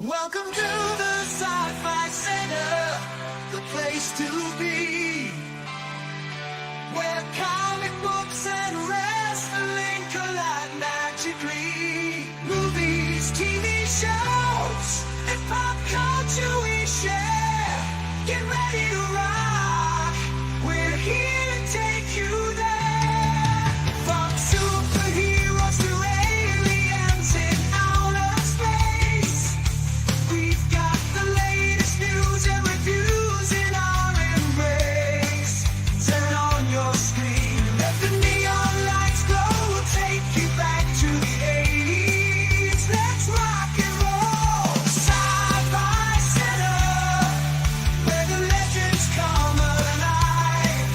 Welcome to the Sci-Fi Center, the place to be, where comic books and wrestling collide magically. Movies, TV shows, and pop culture we share. Get ready to rock, we're here to take you there. From superheroes to aliens in outer space, we've got the latest news and reviews in our embrace. Turn on your screen, let the neon lights glow. We'll take you back to the 80s. Let's rock and roll. Sci-Fi Center, where the legends come alive.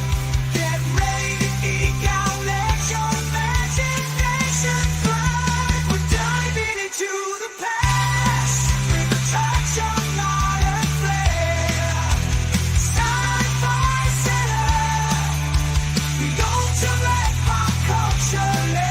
Get ready to geek out, let your imagination fly. We're diving into the past with a touch of modern flair. Sci-Fi Center, the ultimate pop culture lair.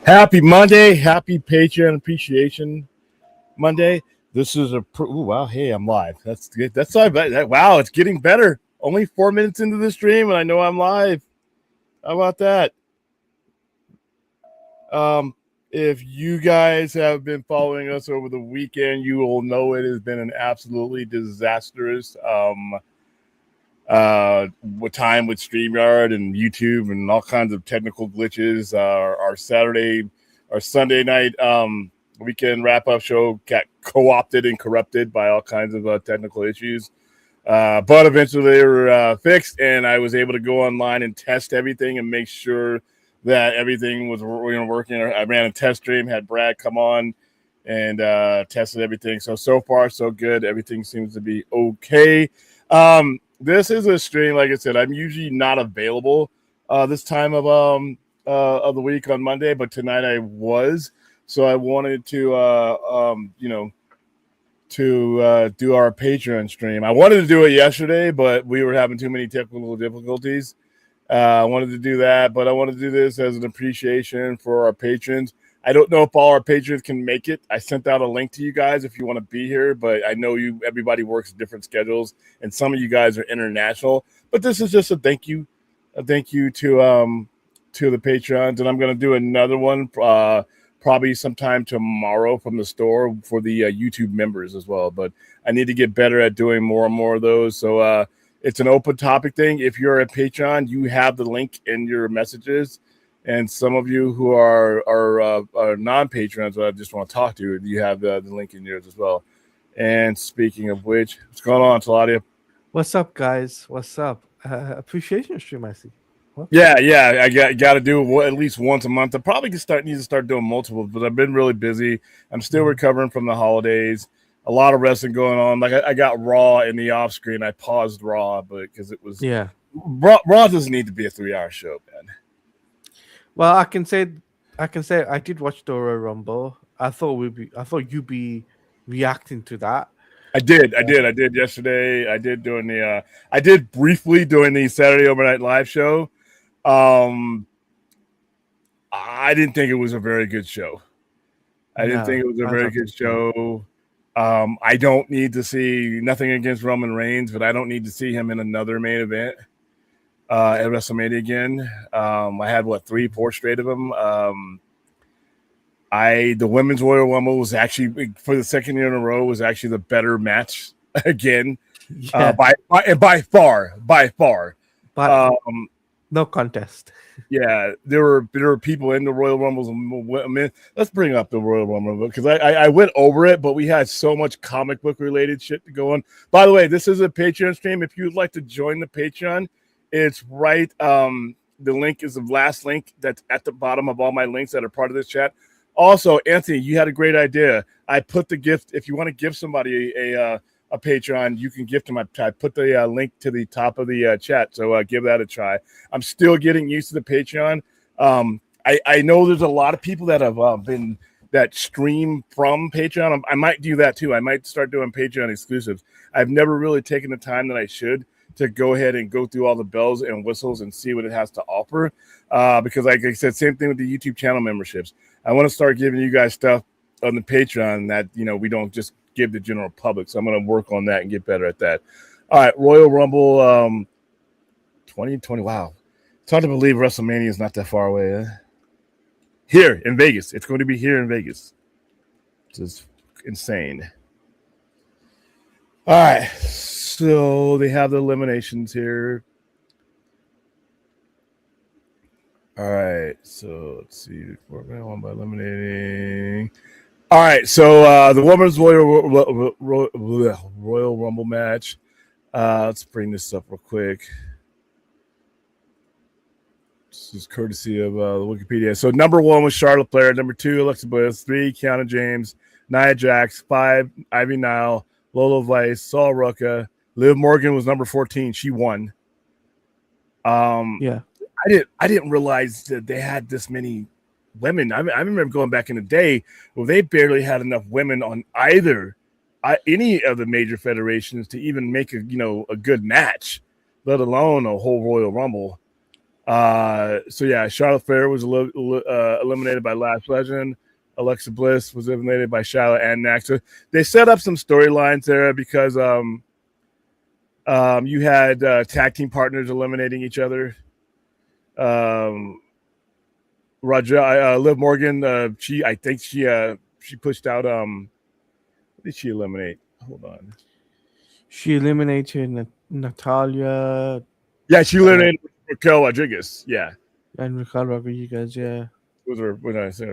Happy Monday, happy Patreon Appreciation Monday. This is wow, hey, I'm live. That's good. That's live. Wow, it's getting better. Only 4 minutes into the stream, and I know I'm live. How about that? If you guys have been following us over the weekend, you will know it has been an absolutely disastrous time with StreamYard and YouTube and all kinds of technical glitches. Our Sunday night weekend wrap-up show got co-opted and corrupted by all kinds of technical issues. But eventually they were fixed, and I was able to go online and test everything and make sure that everything was working. I ran a test stream, had Brad come on and tested everything. So far, so good. Everything seems to be okay. This is a stream, like I said, I'm usually not available this time of the week on Monday, but tonight I was. So I wanted to do our Patreon stream. I wanted to do it yesterday, but we were having too many technical difficulties. I wanted to do that, but I wanted to do this as an appreciation for our patrons. I don't know if all our patrons can make it. I sent out a link to you guys if you want to be here, but I know everybody works different schedules, and some of you guys are international. But this is just a thank you to the Patreons, and I'm going to do another one probably sometime tomorrow from the store for the YouTube members as well. But I need to get better at doing more and more of those. So it's an open topic thing. If you're a Patreon, you have the link in your messages. And some of you who are non-patrons, I just want to talk to, you have the link in yours as well. And speaking of which, what's going on, Taladia? What's up, guys? What's up? Appreciation stream, I see. What? Yeah, I got to do at least once a month. I probably need to start doing multiples, but I've been really busy. I'm still recovering from the holidays. A lot of wrestling going on. Like I got Raw in the off screen. I paused Raw, but because it was Raw doesn't need to be a 3-hour show, man. Well, I can say I did watch the Royal Rumble. I thought you'd be reacting to that. I did yesterday. I did briefly during the Saturday Overnight Live show. I didn't think it was a very good show. I didn't think it was a I very don't good think so. show. I don't need to see nothing against Roman Reigns, but I don't need to see him in another main event at WrestleMania again. I had 3-4 straight of them. The women's Royal Rumble was actually for the second year in a row was actually the better match again. Yeah, By far. but Um, no contest. yeah, there were people in the Royal Rumbles. Let's bring up the Royal Rumble because I went over it, but we had so much comic book related shit to go on. By the way, this is a Patreon stream. If you'd like to join the Patreon, it's right. The link is the last link that's at the bottom of all my links that are part of this chat. Also, Anthony, you had a great idea. I put the gift. If you want to give somebody a Patreon, you can gift them. I put the link to the top of the chat, so give that a try. I'm still getting used to the Patreon. I know there's a lot of people that have been that stream from Patreon. I might do that too. I might start doing Patreon exclusives. I've never really taken the time that I should to go ahead and go through all the bells and whistles and see what it has to offer. Because like I said, same thing with the YouTube channel memberships. I want to start giving you guys stuff on the Patreon that, we don't just give the general public. So I'm going to work on that and get better at that. All right. Royal Rumble 2020. Wow. It's hard to believe WrestleMania is not that far away. Here in Vegas. It's going to be here in Vegas. Which is insane. All right. So they have the eliminations here. All right. So let's see. One by eliminating. All right, so the women's Royal Rumble match. Let's bring this up real quick. This is courtesy of the Wikipedia. So number 1 was Charlotte Flair. Number 2, Alexa Bliss. 3, Kiana James. Nia Jax. 5, Ivy Nile. Lola Vice. Saul Ruka. Liv Morgan was number 14. She won. Yeah, I didn't realize that they had this many women. I remember going back in the day where they barely had enough women on any of the major federations to even make a good match, let alone a whole Royal Rumble. So yeah, Charlotte Flair was eliminated by Lash Legend. Alexa Bliss was eliminated by Charlotte and Nax. So they set up some storylines there because you had tag team partners eliminating each other. Liv Morgan, she pushed out what did she eliminate? Hold on. she eliminated Natalia. Yeah, she eliminated Raquel Rodriguez. Yeah. And Raquel Rodriguez, yeah. Was her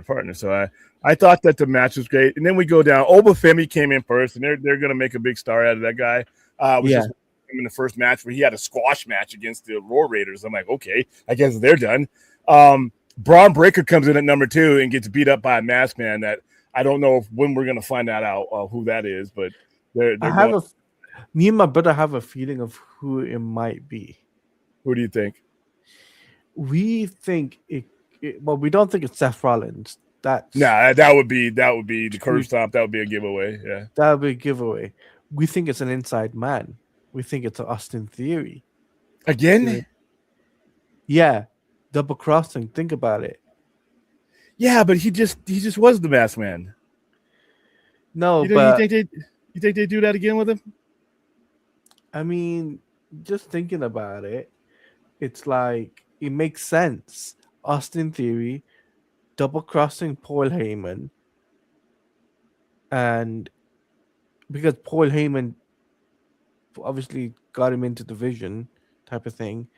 partner. So I thought that the match was great. And then we go down. Obafemi came in first, and they're gonna make a big star out of that guy. Just in the first match where he had a squash match against the Roar Raiders. I'm like, okay, I guess they're done. Braun Breaker comes in at number 2 and gets beat up by a masked man that I don't know when we're gonna find that out who that is, but me and my brother have a feeling of who it might be. Who do you think? We think well, we don't think it's Seth Rollins. That would be the curb stomp. That would be a giveaway. Yeah, that would be a giveaway. We think it's an inside man. We think it's Austin Theory. Again? Yeah. Double crossing. Think about it. Yeah, but he just was the masked man. No, you think they do that again with him? I mean, just thinking about it, it's like it makes sense. Austin Theory, double crossing Paul Heyman, and because Paul Heyman obviously got him into the Vision type of thing,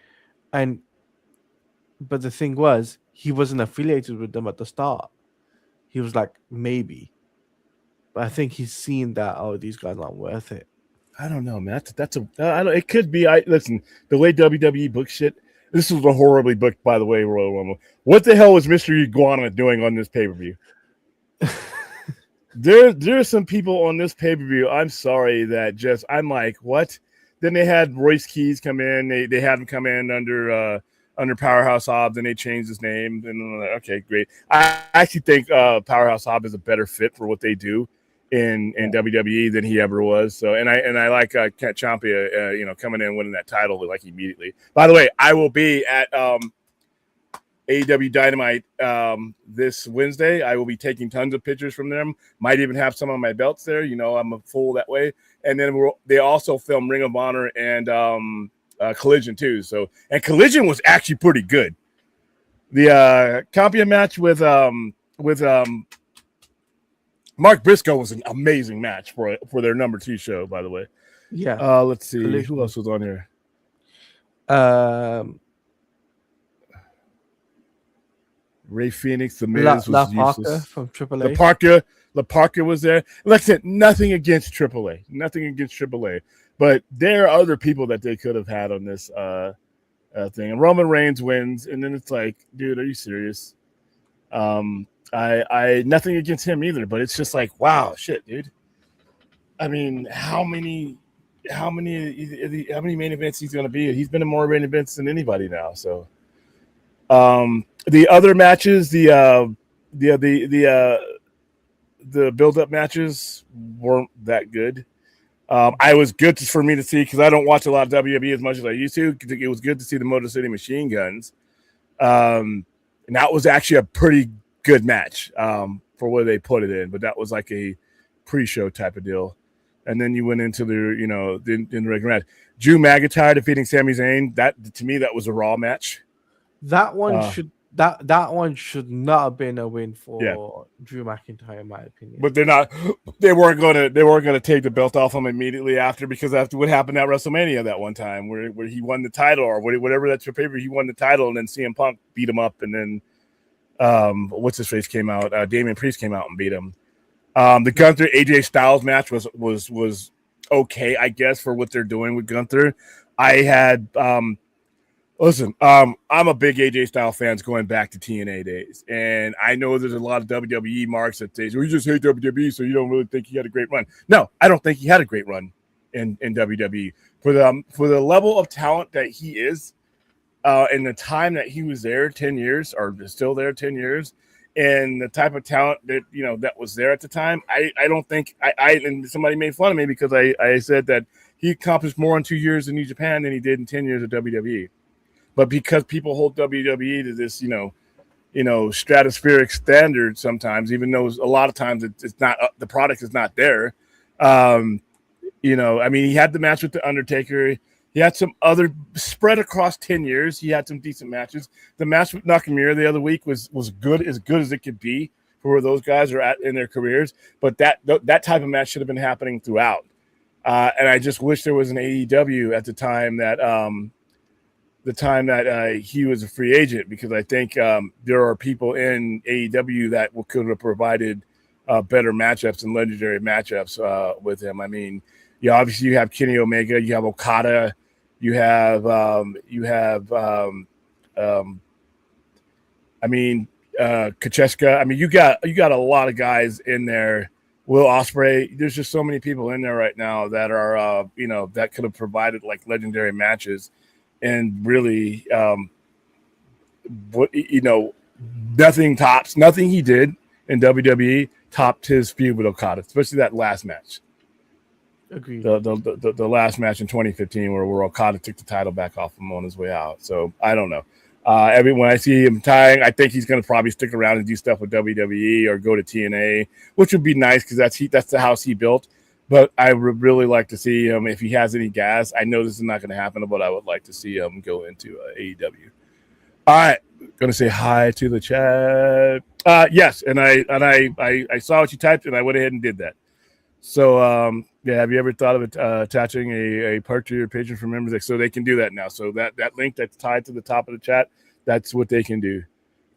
but the thing was he wasn't affiliated with them at the start. He was like maybe, but I think he's seen that these guys aren't worth it. I don't know, man. It could be. Listen, the way WWE books shit. This was a horribly booked, by the way, Royal Rumble. What the hell was Mr. Iguana doing on this pay-per-view? There are some people on this pay-per-view, I'm sorry, that I'm like, what? Then they had Royce Keys come in. They had him come in under Powerhouse Hobbs, and they changed his name. And okay, great. I actually think Powerhouse Hobbs is a better fit for what they do in WWE than he ever was. So, and I like Cat Ciampa, coming in and winning that title like immediately. By the way, I will be at AEW Dynamite this Wednesday. I will be taking tons of pictures from them. Might even have some on my belts there. You know, I'm a fool that way. And then they also film Ring of Honor and Collision too. So, and Collision was actually pretty good. The Champion match with Mark Briscoe was an amazing match for their number 2 show, by the way. Yeah. Let's see. Collision. Who else was on here? Ray Phoenix, The Miz was useless. From AAA. La Parka was there. Like I said, nothing against AAA. But there are other people that they could have had on this thing. And Roman Reigns wins, and then it's like, dude, are you serious? I nothing against him either, but it's just like, wow, shit, dude. I mean, how many main events he's going to be? He's been in more main events than anybody now. So, the other matches, the build-up matches weren't that good. I was good for me to see because I don't watch a lot of WWE as much as I used to. It was good to see the Motor City Machine Guns, and that was actually a pretty good match for where they put it in. But that was like a pre-show type of deal. And then you went into the regular match. Drew McIntyre defeating Sami Zayn. That, to me, that was a Raw match. That one should not have been a win for Drew McIntyre, in my opinion. But they weren't gonna take the belt off him immediately after, because after what happened at WrestleMania that one time where he won the title, or whatever that's your paper, he won the title, and then CM Punk beat him up, and then what's his face came out, Damian Priest came out and beat him. The Gunther AJ Styles match was okay, I guess, for what they're doing with Gunther. I had listen, I'm a big AJ Styles fan going back to TNA days, and I know there's a lot of WWE marks that say, "We just hate WWE, so you don't really think he had a great run." No, I don't think he had a great run in WWE for the level of talent that he is, and the time that he was there, 10 years, or still there 10 years. And the type of talent that that was there at the time, I don't think and somebody made fun of me because I said that he accomplished more in 2 years in New Japan than he did in 10 years at WWE. But because people hold WWE to this stratospheric standard sometimes, even though a lot of times it's not, the product is not there. I mean, he had the match with the Undertaker. He had some other spread across 10 years. He had some decent matches. The match with Nakamura the other week was good as it could be for where those guys are at in their careers. But that type of match should have been happening throughout. And I just wish there was an AEW at the time that he was a free agent, because I think there are people in AEW that could have provided better matchups and legendary matchups with him. I mean, obviously you have Kenny Omega, you have Okada. You have Kacheska. I mean, you got a lot of guys in there. Will Ospreay. There's just so many people in there right now that are that could have provided like legendary matches, and really nothing he did in WWE topped his feud with Okada, especially that last match. Agreed. The last match in 2015 where Okada took the title back off him on his way out. So I don't know. When I see him tying, I think he's going to probably stick around and do stuff with WWE or go to TNA, which would be nice because that's the house he built. But I would really like to see him, if he has any gas. I know this is not going to happen, but I would like to see him go into AEW. All right, going to say hi to the chat. Yes, and I saw what you typed, and I went ahead and did that. So, have you ever thought of attaching a perk to your Patreon for members? So they can do that now. So that link that's tied to the top of the chat, that's what they can do.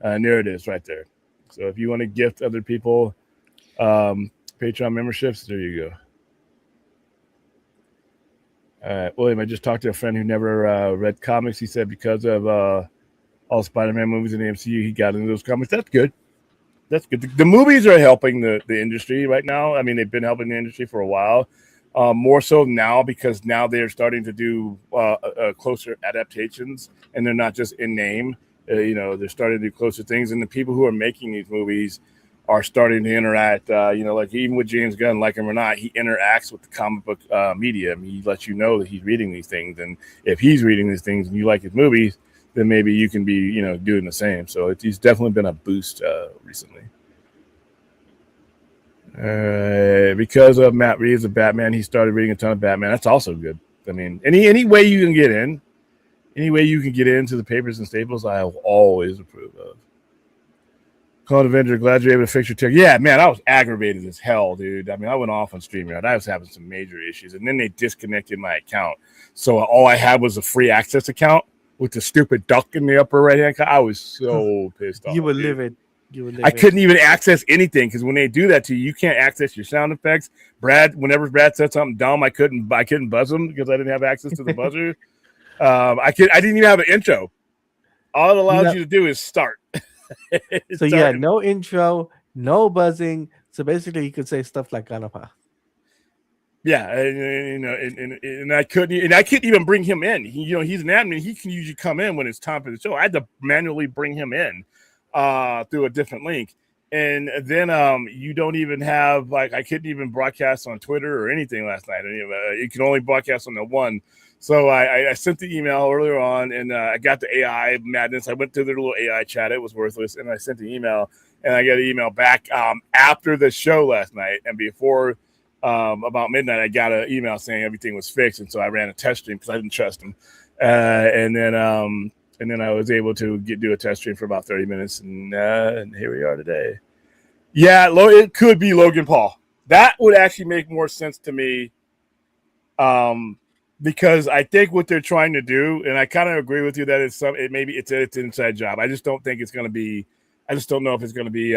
And there it is right there. So if you want to gift other people Patreon memberships, there you go. All right, William, I just talked to a friend who never read comics. He said because of all Spider-Man movies in the MCU, he got into those comics. That's good. That's good. The movies are helping the industry right now. I mean, they've been helping the industry for a while. More so now, because now they're starting to do closer adaptations, and they're not just in name. They're starting to do closer things, and the people who are making these movies are starting to interact. Like even with James Gunn, like him or not, he interacts with the comic book media. I mean, he lets you know that he's reading these things, and if he's reading these things and you like his movies, then maybe you can be, doing the same. So he's definitely been a boost recently. Because of Matt Reeves of Batman, he started reading a ton of Batman. That's also good. I mean, any way you can get in, any way you can get into the papers and staples, I will always approve of. Call Avenger, glad you're able to fix your ticket. Yeah, man, I was aggravated as hell, dude. I mean, I went off on StreamYard. I was having some major issues, and then they disconnected my account. So all I had was a free access account with the stupid duck in the upper right hand. I was so pissed off. You were dude. livid. I couldn't even access anything because when they do that to you, you can't access your sound effects. Whenever Brad said something dumb, I couldn't buzz him because I didn't have access to the buzzer. I didn't even have an intro. All it allows you to do is start. So yeah, no intro, no buzzing. So basically, you could say stuff like Ganapa. Yeah, and I couldn't even bring him in. He's an admin. He can usually come in when it's time for the show. I had to manually bring him in through a different link, and then you don't even have I couldn't even broadcast on Twitter or anything last night. You can only broadcast on the one. So I sent the email earlier on, and I got the AI madness. I went to their little AI chat. It was worthless, and I sent the email, and I got an email back after the show last night, and before about midnight, I got an email saying everything was fixed, and so I ran a test stream because I didn't trust them, and then I was able to do a test stream for about 30 minutes, and here we are today. Yeah, it could be Logan Paul. That would actually make more sense to me. Because I think what they're trying to do, and I kind of agree with you that it's an inside job. I just don't think it's going to be. I just don't know if it's going to be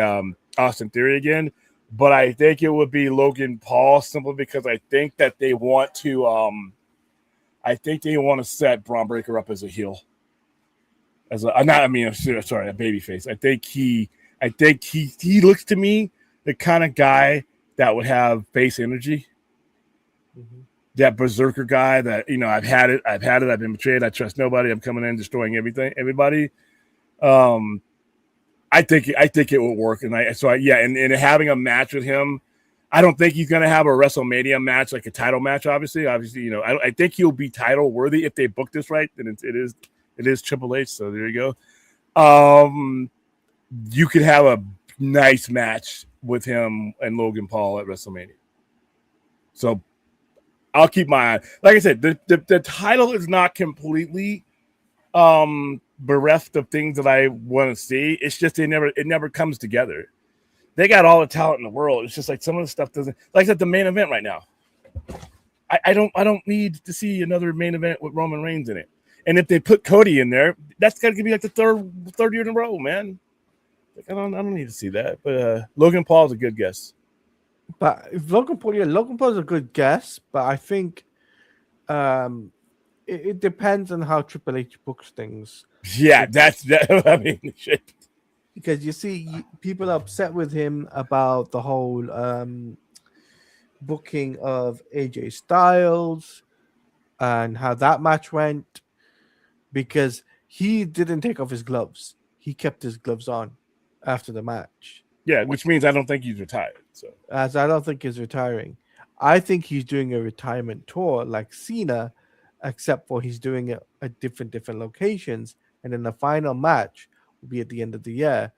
Austin Theory again. But I think it would be Logan Paul simply because I think that they want to. I think they want to set Braun Breaker up as a heel. A babyface. I think he looks to me the kind of guy that would have face energy. Mm-hmm. That berserker guy that I've had it. I've been betrayed. I trust nobody. I'm coming in destroying everybody. I think it will work, and having a match with him, I don't think he's going to have a WrestleMania match like a title match. Obviously, I think he'll be title worthy if they book this right. Then it is Triple H. So there you go. You could have a nice match with him and Logan Paul at WrestleMania. So. I'll keep my eye. Like I said, the title is not completely bereft of things that I want to see. It's just it never comes together. They got all the talent in the world. It's just like some of the stuff doesn't. Like I said, the main event right now. I don't need to see another main event with Roman Reigns in it. And if they put Cody in there, that's got to be like the third year in a row, man. Like I don't need to see that. But Logan Paul's a good guess. But if Logan Paul is a good guess, but I think it depends on how Triple H books things. Yeah, I mean, shit. Because you see, people are upset with him about the whole booking of AJ Styles and how that match went, because he didn't take off his gloves. He kept his gloves on after the match. Yeah, which means I don't think he's retired. So, as I don't think he's retiring. I think he's doing a retirement tour like Cena, except for he's doing it at different locations, and then the final match will be at the end of the year.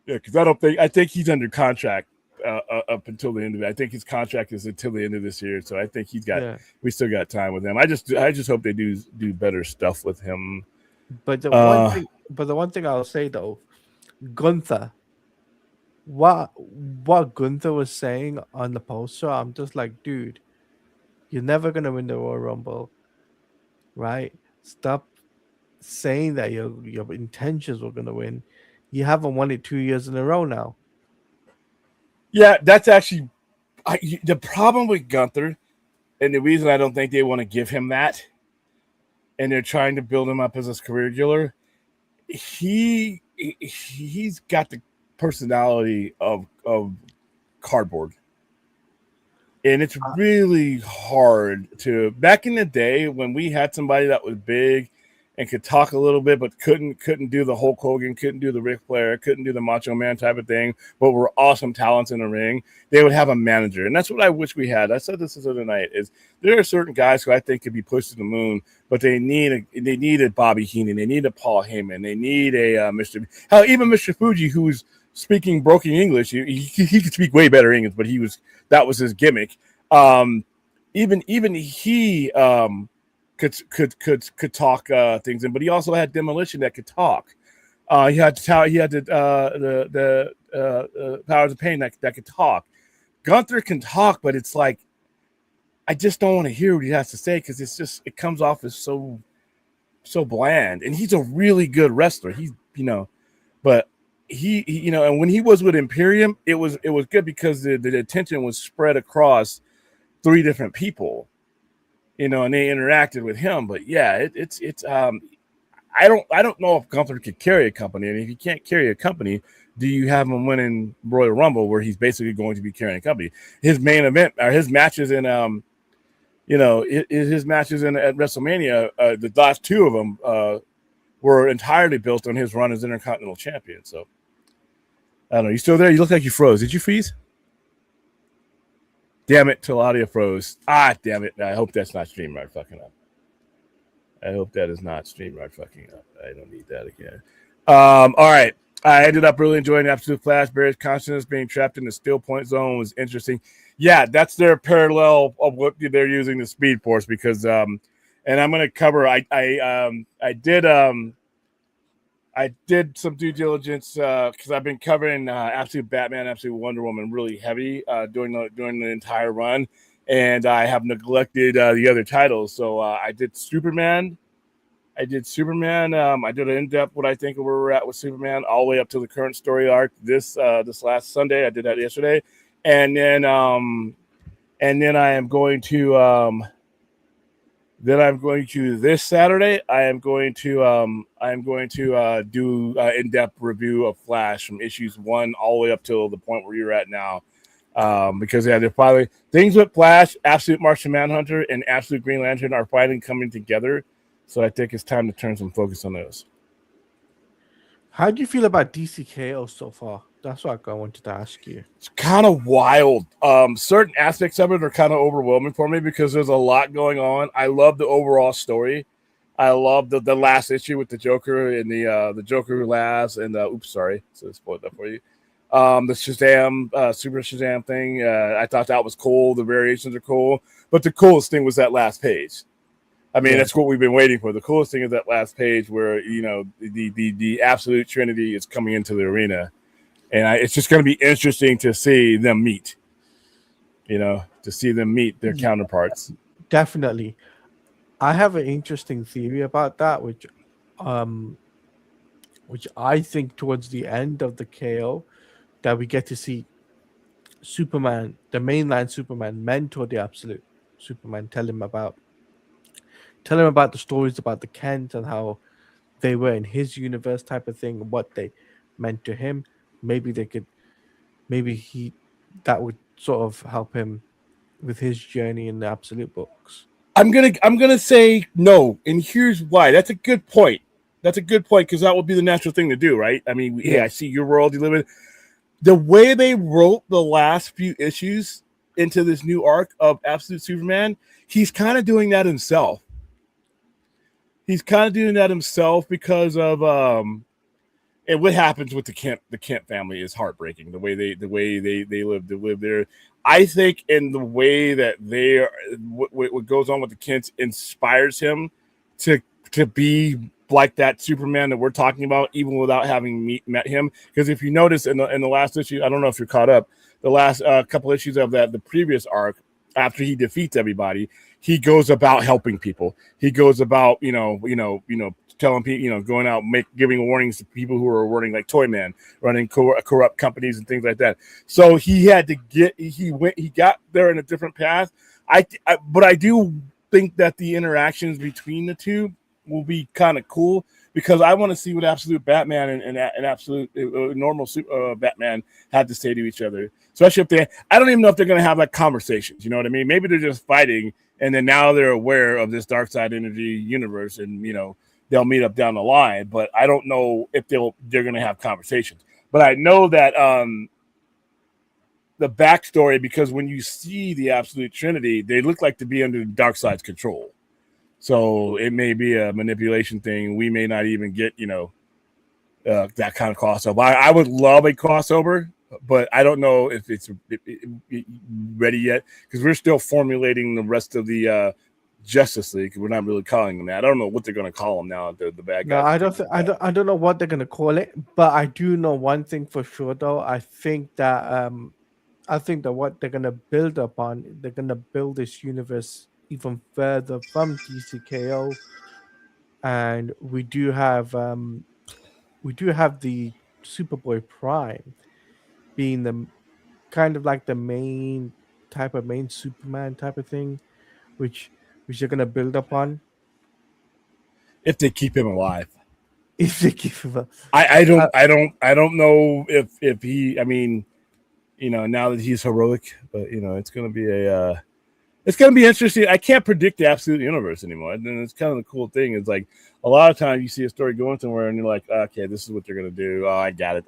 Yeah, because I think he's under contract up until the end of it. I think his contract is until the end of this year, so I think we still got time with him. I just hope they do better stuff with him. But the one thing I'll say though, Gunther, what Gunther was saying on the poster, I'm just like, dude, you're never gonna win the Royal Rumble, right? Stop saying that your intentions were gonna win. You haven't won it 2 years in a row now. Yeah, that's actually the problem with Gunther, and the reason I don't think they want to give him that, and they're trying to build him up as a career killer. He's got the personality of cardboard, and it's really hard to. Back in the day when we had somebody that was big and could talk a little bit, but couldn't do the Hulk Hogan, couldn't do the Ric Flair, couldn't do the Macho Man type of thing, but were awesome talents in the ring, they would have a manager. And that's what I wish we had. I said this the other night, is there are certain guys who I think could be pushed to the moon, but they needed Bobby Heenan, they need a Paul Heyman, they need a even Mr. Fuji, who's speaking broken English. He could speak way better English, but that was his gimmick. Even he could talk things in, but he also had Demolition that could talk. He had the Powers of Pain that could talk. Gunther can talk, but it's like I just don't want to hear what he has to say because it comes off as so bland. And he's a really good wrestler. But he and when he was with Imperium, it was good because the attention was spread across 3 different people, and they interacted with him. But yeah, I don't know if Gunther could carry a company. And if you can't carry a company, do you have him winning Royal Rumble where he's basically going to be carrying a company? His main event or his matches in his matches at WrestleMania, the last 2 of them were entirely built on his run as Intercontinental Champion. So I don't know. You still there? You look like you froze. Did you freeze? Damn it, Taladia froze. Damn it. I hope that's not StreamYard fucking up. I hope that is not StreamYard fucking up. I don't need that again. All right. I ended up really enjoying Absolute Flash. Barry's consciousness being trapped in the still point zone was interesting. Yeah, that's their parallel of what they're using the Speed Force because and I'm going to cover I did some due diligence because I've been covering Absolute Batman, Absolute Wonder Woman really heavy during the entire run, and I have neglected the other titles. So I did Superman. I did an in-depth what I think of where we're at with Superman all the way up to the current story arc. This last Sunday, I did that yesterday, and then I am going to. Then I'm going to this Saturday. I am going to do in-depth review of Flash from issues 1 all the way up till the point where you're at now, because they're finally things with Flash, Absolute Martian Manhunter, and Absolute Green Lantern are finally coming together. So I think it's time to turn some focus on those. How do you feel about DCKO so far? That's what I wanted to ask you. It's kind of wild. Certain aspects of it are kind of overwhelming for me because there's a lot going on. I love the overall story. I love the last issue with the Joker and the Joker who laughs and oops, sorry, so I spoiled that for you. The Shazam, Super Shazam thing. I thought that was cool. The variations are cool, but the coolest thing was that last page. I mean, that's what we've been waiting for. The coolest thing is that last page where the Absolute Trinity is coming into the arena. And it's just going to be interesting to see them meet, to see them meet their counterparts. Definitely. I have an interesting theory about that, which I think towards the end of the KO that we get to see Superman, the mainline Superman, mentor the Absolute Superman, tell him about the stories about the Kent and how they were in his universe type of thing, and what they meant to him. Maybe that would sort of help him with his journey in the Absolute books. I'm gonna say no, and here's why. That's a good point. Because that would be the natural thing to do, right? I mean, I see your world, you live in. The way they wrote the last few issues into this new arc of Absolute Superman, he's kind of doing that himself. Because of and what happens with the Kent family is heartbreaking. The way they live there. I think in the way that they are, what goes on with the Kents inspires him to be like that Superman that we're talking about, even without having met him. Because if you notice in the last issue, I don't know if you're caught up, the last couple issues of the previous arc, after he defeats everybody, he goes about helping people. He goes about telling people, going out, giving warnings to people who are running like Toyman, running corrupt companies and things like that. So he got there in a different path. But I do think that the interactions between the two will be kind of cool because I want to see what Absolute Batman and Absolute normal Batman had to say to each other. Especially if I don't even know if they're going to have like conversations. You know what I mean? Maybe they're just fighting, and then now they're aware of this dark side energy universe, and they'll meet up down the line. But I don't know if they're going to have conversations. But I know that the backstory, because when you see the Absolute Trinity, they look like to be under Darkseid's control. So it may be a manipulation thing. We may not even get, that kind of crossover. I would love a crossover, but I don't know if it's ready yet, because we're still formulating the rest of the Justice League. We're not really calling them that. I don't know what they're going to call them now. The bad guys. No, I don't know what they're going to call it, but I do know one thing for sure, though. I think that what they're going to build upon, they're going to build this universe even further from DCKO, and we do have the Superboy Prime being the kind of like the main Superman type of thing, which they're gonna build upon if they keep him alive. if they keep him. I don't know if he. I mean, now that he's heroic, but it's gonna be it's going to be interesting. I can't predict the Absolute Universe anymore. And it's kind of the cool thing. It's like a lot of times you see a story going somewhere and you're like, okay, this is what they're going to do. Oh, I got it.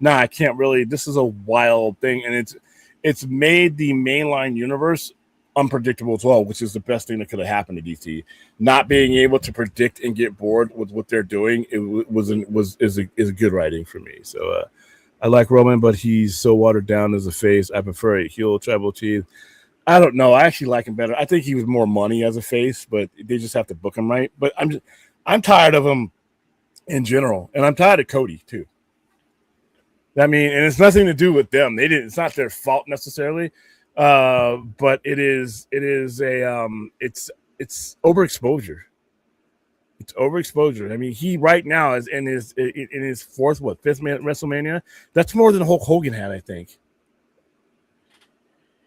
Nah, I can't really. This is a wild thing. And it's made the mainline universe unpredictable as well, which is the best thing that could have happened to DC. Not being able to predict and get bored with what they're doing is a good writing for me. So I like Roman, but he's so watered down as a face. I prefer a heel tribal chief. I don't know. I actually like him better. I think he was more money as a face, but they just have to book him right. But I'm tired of him in general, and I'm tired of Cody too. I mean, and it's nothing to do with them. They didn't. It's not their fault necessarily, but it's overexposure. It's overexposure. I mean, he right now is in his fifth WrestleMania. That's more than Hulk Hogan had, I think.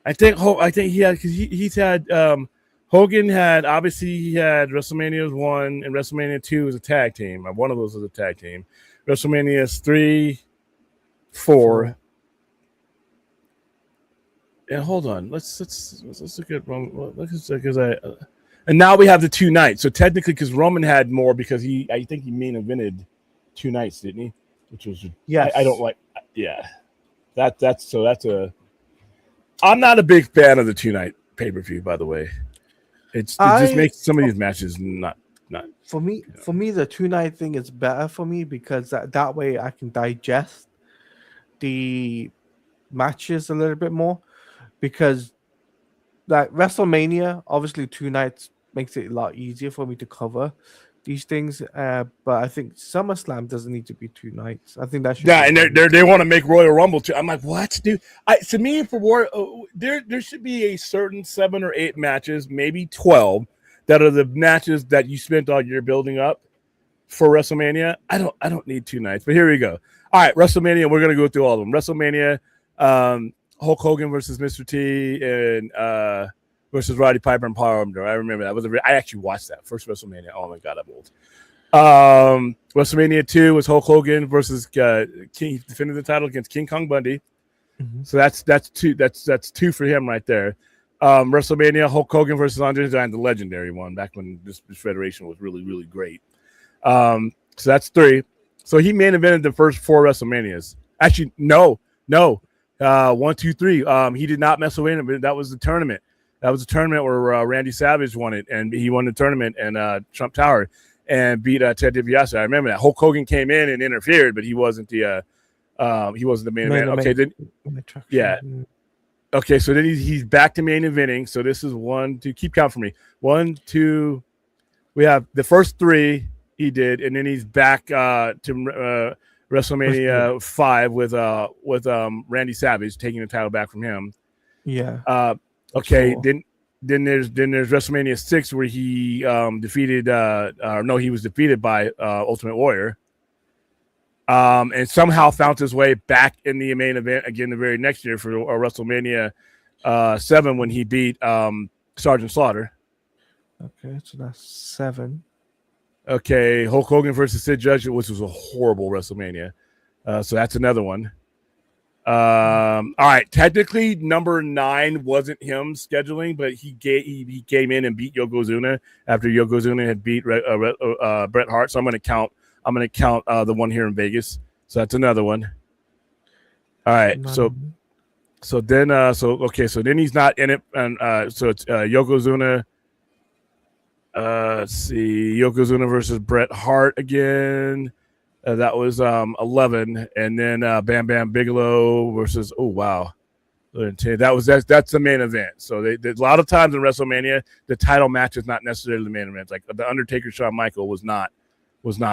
I think he had, because he's had Hogan had, obviously he had WrestleMania 1 and WrestleMania 2 as a tag team. One of those was a tag team. WrestleMania 3, 4. And hold on, let's look at Roman. And now we have the 2 nights. So technically, because Roman had more, because I think he main evented 2 nights, didn't he? Which was I don't like. Yeah, that's a. I'm not a big fan of the 2-night pay-per-view, by the way. It just makes some of these matches not for me. For me, the 2-night thing is better for me, because that way I can digest the matches a little bit more. Because like WrestleMania, obviously 2 nights makes it a lot easier for me to cover these things. But I think SummerSlam doesn't need to be 2 nights. I think that should. Yeah, and they want to make Royal Rumble too. I'm like, what, dude? To me, for war, there should be a certain 7 or 8 matches, maybe 12, that are the matches that you spent all year building up for WrestleMania. I don't need 2 nights, but here we go. All right, WrestleMania. We're gonna go through all of them. WrestleMania, Hulk Hogan versus Mr. T and versus Roddy Piper and Paul Orndorff. I remember that. I actually watched that first WrestleMania. Oh my god, I'm old. WrestleMania 2 was Hulk Hogan versus King. He defended the title against King Kong Bundy. Mm-hmm. So that's 2. That's 2 for him right there. WrestleMania, Hulk Hogan versus Andre the Giant, the legendary one, back when this federation was really, really great. So that's 3. So he main evented the first 4 WrestleManias. Actually, no. 1, 2, 3. He did not mess away in it. That was the tournament. That was a tournament where Randy Savage won it, and he won the tournament and Trump Tower and beat Ted DiBiase. I remember that. Hulk Hogan came in and interfered, but he wasn't the main event. Okay, then yeah. Okay, so then he's back to main eventing. So this is 1, 2. Keep count for me. 1, 2. We have the first 3 he did, and then he's back to WrestleMania 5 with Randy Savage taking the title back from him. Yeah. Okay. Cool. Then there's WrestleMania 6 where he defeated he was defeated by Ultimate Warrior. And somehow found his way back in the main event again the very next year for WrestleMania 7 when he beat Sergeant Slaughter. Okay, so that's 7. Okay, Hulk Hogan versus Sid Judge, which was a horrible WrestleMania. So that's another one. All right. Technically, number 9 wasn't him scheduling, but he came in and beat Yokozuna after Yokozuna had beat Bret Hart. So I'm going to count the one here in Vegas. So that's another one. All right. So then he's not in it, and so it's Yokozuna. Let's see, Yokozuna versus Bret Hart again. That was 11, and then Bam Bam Bigelow versus that's the main event. So they a lot of times in WrestleMania, the title match is not necessarily the main event. Like the Undertaker Shawn Michaels was not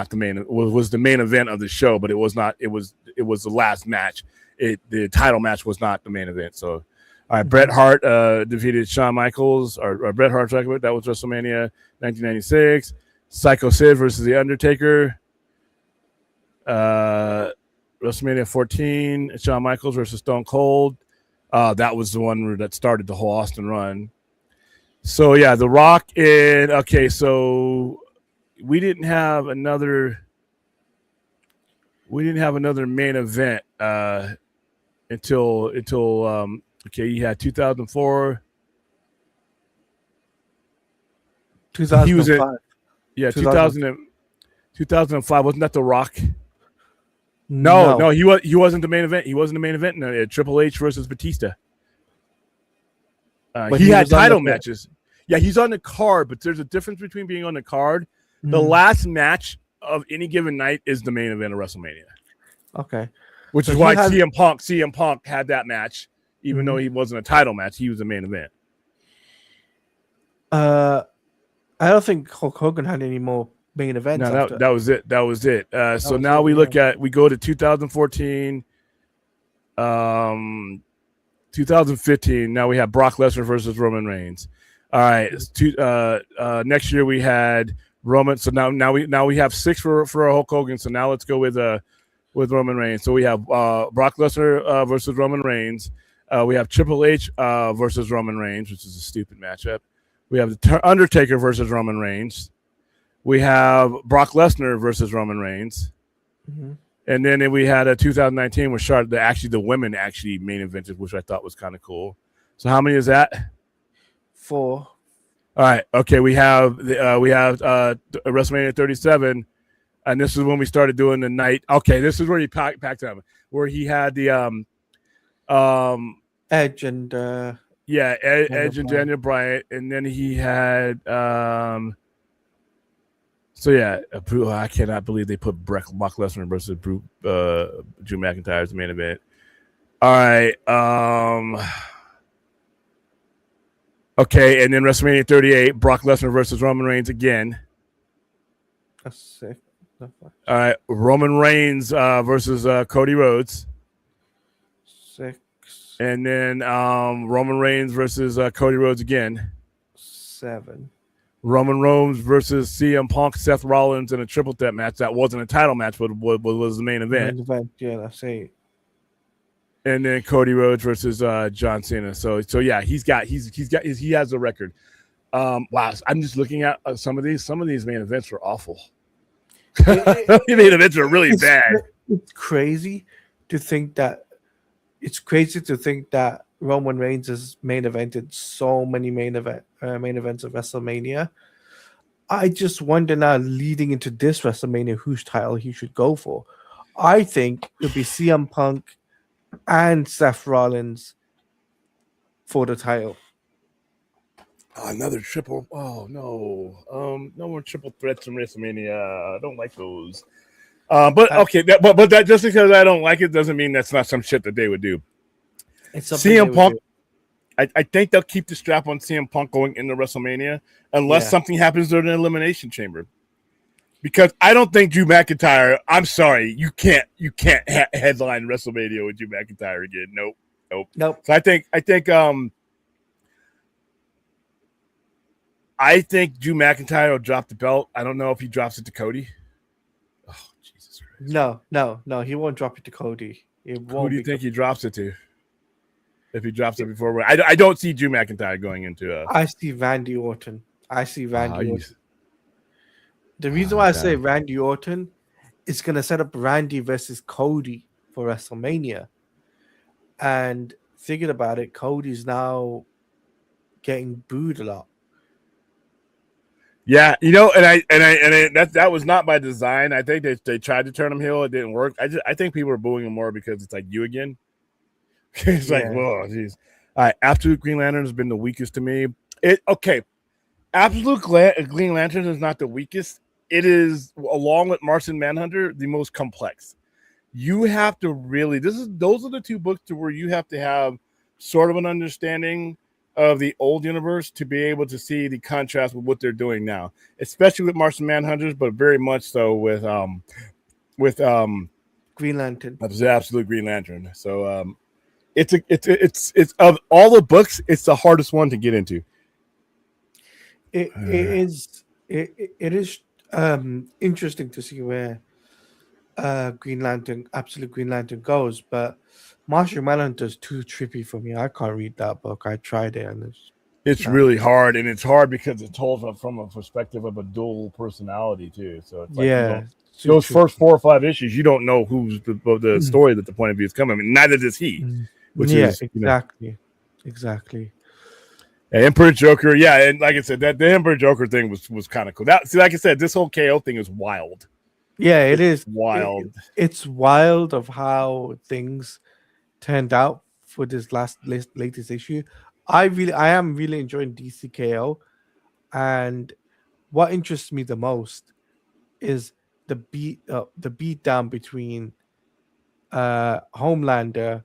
the main was the main event of the show, but it was not. It was the last match. The title match was not the main event. So, all right, Bret Hart defeated Shawn Michaels or Bret Hart's record. That was WrestleMania 1996. Psycho Sid versus the Undertaker. WrestleMania 14, Shawn Michaels versus Stone Cold. That was the one that started the whole Austin run. So yeah, The Rock and so we didn't have another main event until you had 2004. 2005. He was in 2005. Wasn't that The Rock? No, he wasn't the main event. He wasn't the main event. No, Triple H versus Batista. He had title matches. Yeah, he's on the card, but there's a difference between being on the card. The last match of any given night is the main event of WrestleMania. Okay. Which is why CM Punk had that match, even though he wasn't a title match. He was the main event. I don't think Hulk Hogan had any more main events. No, that was it. So now we go to 2014, 2015. Now we have Brock Lesnar versus Roman Reigns. All right. Next year we had Roman. So now we have 6 for Hulk Hogan. So now let's go with Roman Reigns. So we have Brock Lesnar versus Roman Reigns. We have Triple H versus Roman Reigns, which is a stupid matchup. We have the Undertaker versus Roman Reigns. We have Brock Lesnar versus Roman Reigns. And then we had a 2019 where the women actually main evented, which I thought was kind of cool. So how many is that? 4. All right. Okay. We have WrestleMania 37, and this is when we started doing the night. Okay, this is where he packed up, where he had the Edge and Edge and Daniel Bryan, and then he had I cannot believe they put Brock Lesnar versus Drew McIntyre as the main event. All right. Okay, and then WrestleMania 38, Brock Lesnar versus Roman Reigns again. That's sick. All right, Roman Reigns versus Cody Rhodes. 6. And then Roman Reigns versus Cody Rhodes again. 7. Roman Reigns versus CM Punk, Seth Rollins in a triple threat match. That wasn't a title match, but was the main event. Yeah, that's 8. And then Cody Rhodes versus John Cena. So yeah, he has a record. Wow, I'm just looking at some of these main events are awful. The main events are really bad. It's crazy to think that Roman Reigns has main evented so many main events of WrestleMania. I just wonder now, leading into this WrestleMania, whose title he should go for. I think it'll be CM Punk and Seth Rollins for the title. Another triple. Oh no. No more triple threats in WrestleMania. I don't like those. But okay, but that just because I don't like it doesn't mean that's not some shit that they would do. CM Punk, I think they'll keep the strap on CM Punk going into WrestleMania unless something happens during the Elimination Chamber. Because I don't think Drew McIntyre. I'm sorry, you can't headline WrestleMania with Drew McIntyre again. Nope. So I think Drew McIntyre will drop the belt. I don't know if he drops it to Cody. Oh Jesus Christ! No, he won't drop it to Cody. Who do you think he drops it to? If he drops it before, I don't see Drew McIntyre going into. I see Randy Orton. Orton. The reason why I say Randy Orton is going to set up Randy versus Cody for WrestleMania. And thinking about it, Cody's now getting booed a lot. Yeah, you know, that was not by design. I think they tried to turn him heel, it didn't work. I think people are booing him more because it's like you again. It's like, whoa, geez. All right, Absolute Green Lantern has been the weakest to me. Absolute Green Lantern is not the weakest. It is, along with Martian Manhunter, the most complex. You have to really, those are the two books to where you have to have sort of an understanding of the old universe to be able to see the contrast with what they're doing now, especially with Martian Manhunters, but very much so with Green Lantern. the Absolute Green Lantern. So it's of all the books, it's the hardest one to get into. It is interesting to see where Absolute Green Lantern goes, but Martian Manhunter is too trippy for me. I can't read that book. I tried it, and it's really hard, and it's hard because it's told from a perspective of a dual personality too. So it's like, those first 4 or 5 issues, you don't know who's the story that the point of view is coming. I mean, neither does he. Which is exactly. Emperor Joker, and like I said, that the Emperor Joker thing was kind of cool. Like I said, this whole KO thing is wild. Yeah, it's wild. It's wild of how things turned out for this latest issue. I am really enjoying DCKO, and what interests me the most is the beat down between Homelander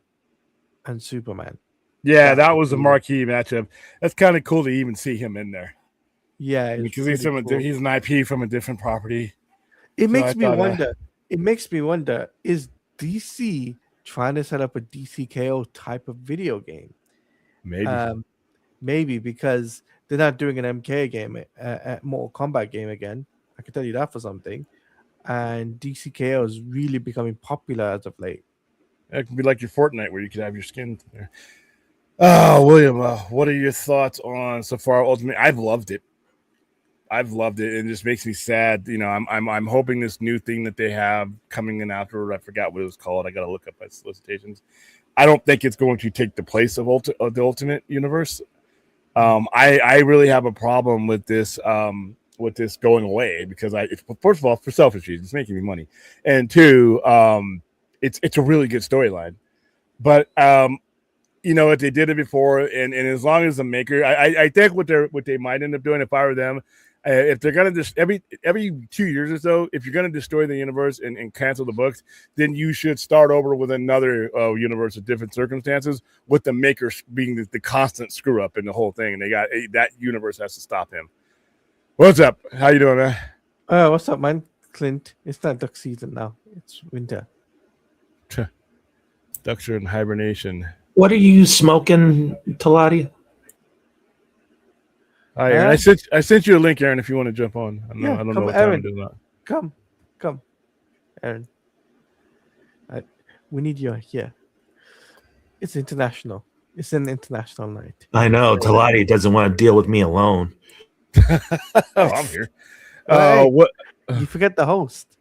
and Superman. Yeah, that was a marquee matchup. That's kind of cool to even see him in there. Yeah, because he's an IP from a different property. It makes me wonder. It makes me wonder: is DC trying to set up a DCKO type of video game? Maybe because they're not doing an MK game, a Mortal Kombat game again. I can tell you that for something. And DCKO is really becoming popular as of late. It can be like your Fortnite, where you could have your skin there. Oh, William, what are your thoughts on so far Ultimate? I've loved it, and it just makes me sad. You know, I'm hoping this new thing that they have coming in afterward. I forgot what it was called. I got to look up my solicitations. I don't think it's going to take the place of the Ultimate Universe. I really have a problem with this going away because first of all, for selfish reasons, it's making me money, and two, it's a really good storyline, but you know what, they did it before, and as long as the maker, I think what they might end up doing, if I were them, if they're gonna just every 2 years or so, if you're gonna destroy the universe and cancel the books, then you should start over with another universe with different circumstances, with the maker being the constant screw up in the whole thing, and they got that universe has to stop him. What's up? How you doing, man? What's up, man? Clint. It's not duck season now. It's winter. Ducks are in hibernation. What are you smoking, Talati? I sent you a link, Aaron, if you want to jump on. I don't know what Aaron, time it is. Come, Aaron. We need you here. It's international. It's an international night. I know Talati doesn't want to deal with me alone. I'm here. What? You forget the host.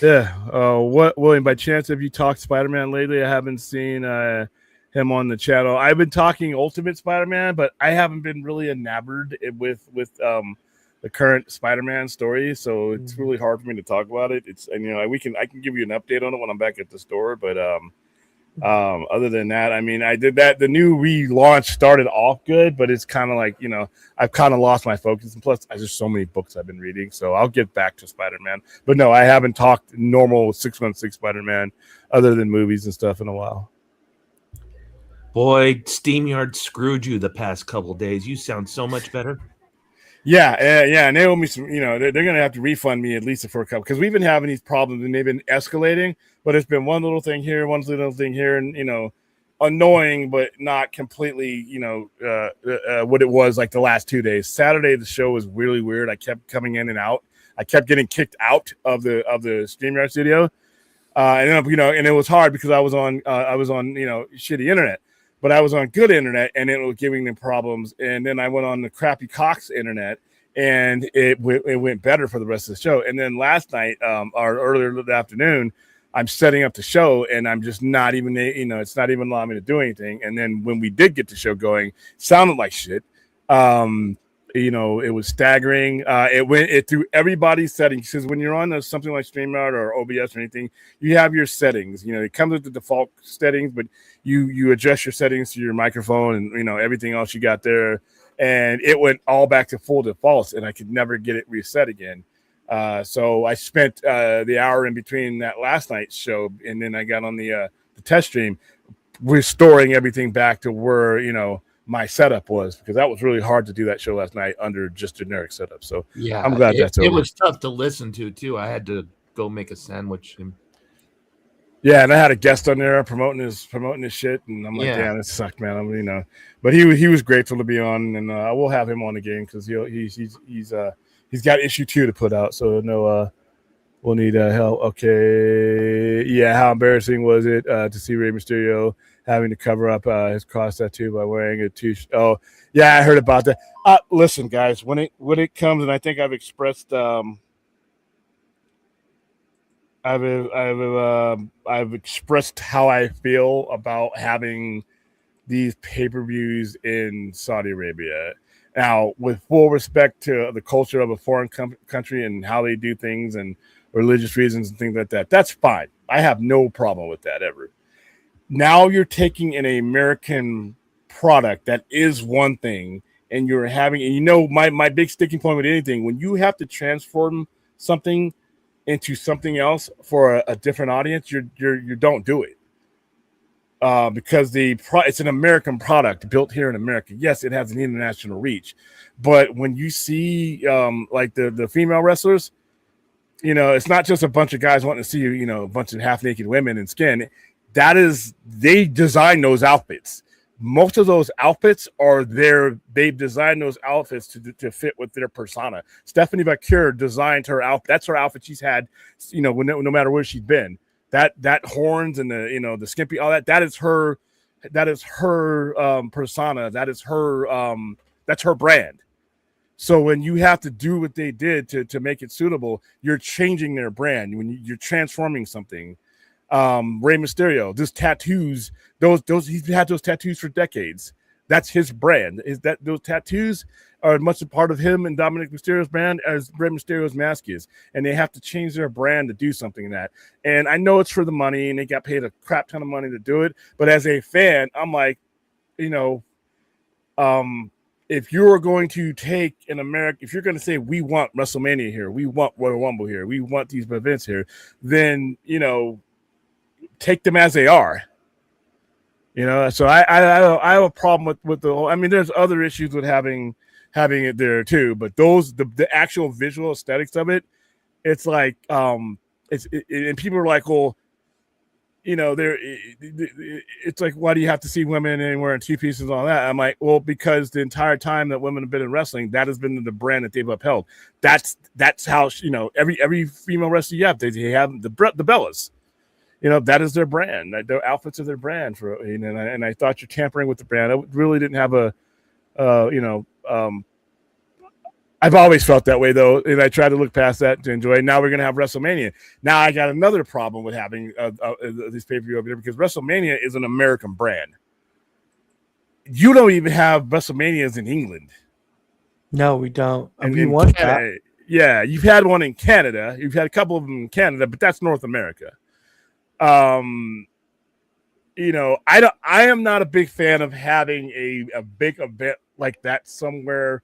Yeah. What, William? By chance, have you talked Spider-Man lately? I haven't seen him on the channel. I've been talking Ultimate Spider-Man, but I haven't been really enamored with the current Spider-Man story, so it's really hard for me to talk about it. I can give you an update on it when I'm back at the store, but other than that, I mean, I did that. The new relaunch started off good, but it's kind of like, I've kind of lost my focus, and plus there's so many books I've been reading, so I'll get back to Spider-Man. But no, I haven't talked normal 616 Spider-Man other than movies and stuff in a while. Boy, SteamYard screwed you the past couple of days. You sound so much better. Yeah, and they owe me some. They're going to have to refund me at least for a couple, because we've been having these problems and they've been escalating. But it's been one little thing here, and annoying, but not completely. What it was like the last 2 days. Saturday the show was really weird. I kept coming in and out. I kept getting kicked out of the StreamYard studio, and and it was hard because I was on shitty internet. But I was on good internet, and it was giving them problems. And then I went on the crappy Cox internet, and it went better for the rest of the show. And then last night, or earlier that afternoon, I'm setting up the show and I'm just not even, it's not even allowing me to do anything. And then when we did get the show going, sounded like shit. It was staggering. It through everybody's settings, because when you're on something like StreamYard or OBS or anything, you have your settings. It comes with the default settings, but you adjust your settings to your microphone and everything else you got there. And it went all back to full defaults, and I could never get it reset again. So I spent the hour in between that last night's show, and then I got on the test stream, restoring everything back to where my setup was, because that was really hard to do that show last night under just generic setup. So yeah, I'm glad that's over. It was tough to listen to too. I had to go make a sandwich. Yeah, and I had a guest on there promoting his shit, and I'm like, damn, it sucked, man. But he was grateful to be on, and we'll have him on again because he's got issue 2 to put out, so we'll need help. Okay, yeah, how embarrassing was it to see Rey Mysterio having to cover up his cross tattoo by wearing a t-shirt? Oh, yeah, I heard about that. Listen, guys, when it comes, and I think I've expressed I've expressed how I feel about having these pay-per-views in Saudi Arabia. Now, with full respect to the culture of a foreign country and how they do things and religious reasons and things like that, that's fine. I have no problem with that ever. Now you're taking an American product that is one thing, and you're having, and my big sticking point with anything, when you have to transform something into something else for a different audience, you don't do it. Because it's an American product built here in America. Yes, it has an international reach, but when you see like the female wrestlers, it's not just a bunch of guys wanting to see a bunch of half naked women in skin. They design those outfits. Most of those outfits they've designed those outfits to fit with their persona. Stephanie Vaquer designed her outfit. That's her outfit she's had, no matter where she's been. That horns and the skimpy, all that is her persona. That's her brand. So when you have to do what they did to make it suitable, you're changing their brand. When you're transforming something. Rey Mysterio, those tattoos, those he's had those tattoos for decades. That's his brand. Those tattoos are much a part of him and Dominic Mysterio's brand as Rey Mysterio's mask is, and they have to change their brand to do something in that. And I know it's for the money, and they got paid a crap ton of money to do it. But as a fan, I'm like, if you're going to take if you're going to say we want WrestleMania here, we want Royal Rumble here, we want these events here, then take them as they are. So I have a problem with the whole. I mean, there's other issues with having it there too, but the actual visual aesthetics of it, it's like and people are like, well, it's like, why do you have to see women anywhere in 2 pieces and all that? I'm like, well, because the entire time that women have been in wrestling, that has been the brand that they've upheld. That's how every female wrestler you have, they have the Bellas. That is their brand. Their outfits are their brand and I thought you're tampering with the brand. I really didn't have I've always felt that way though, and I try to look past that to enjoy. Now we're going to have WrestleMania. Now I got another problem with having this pay-per-view over there, because WrestleMania is an American brand. You don't even have WrestleManias in England. No, we don't. And we want that. Yeah, you've had one in Canada. You've had a couple of them in Canada, but that's North America. I am not a big fan of having a big event like that somewhere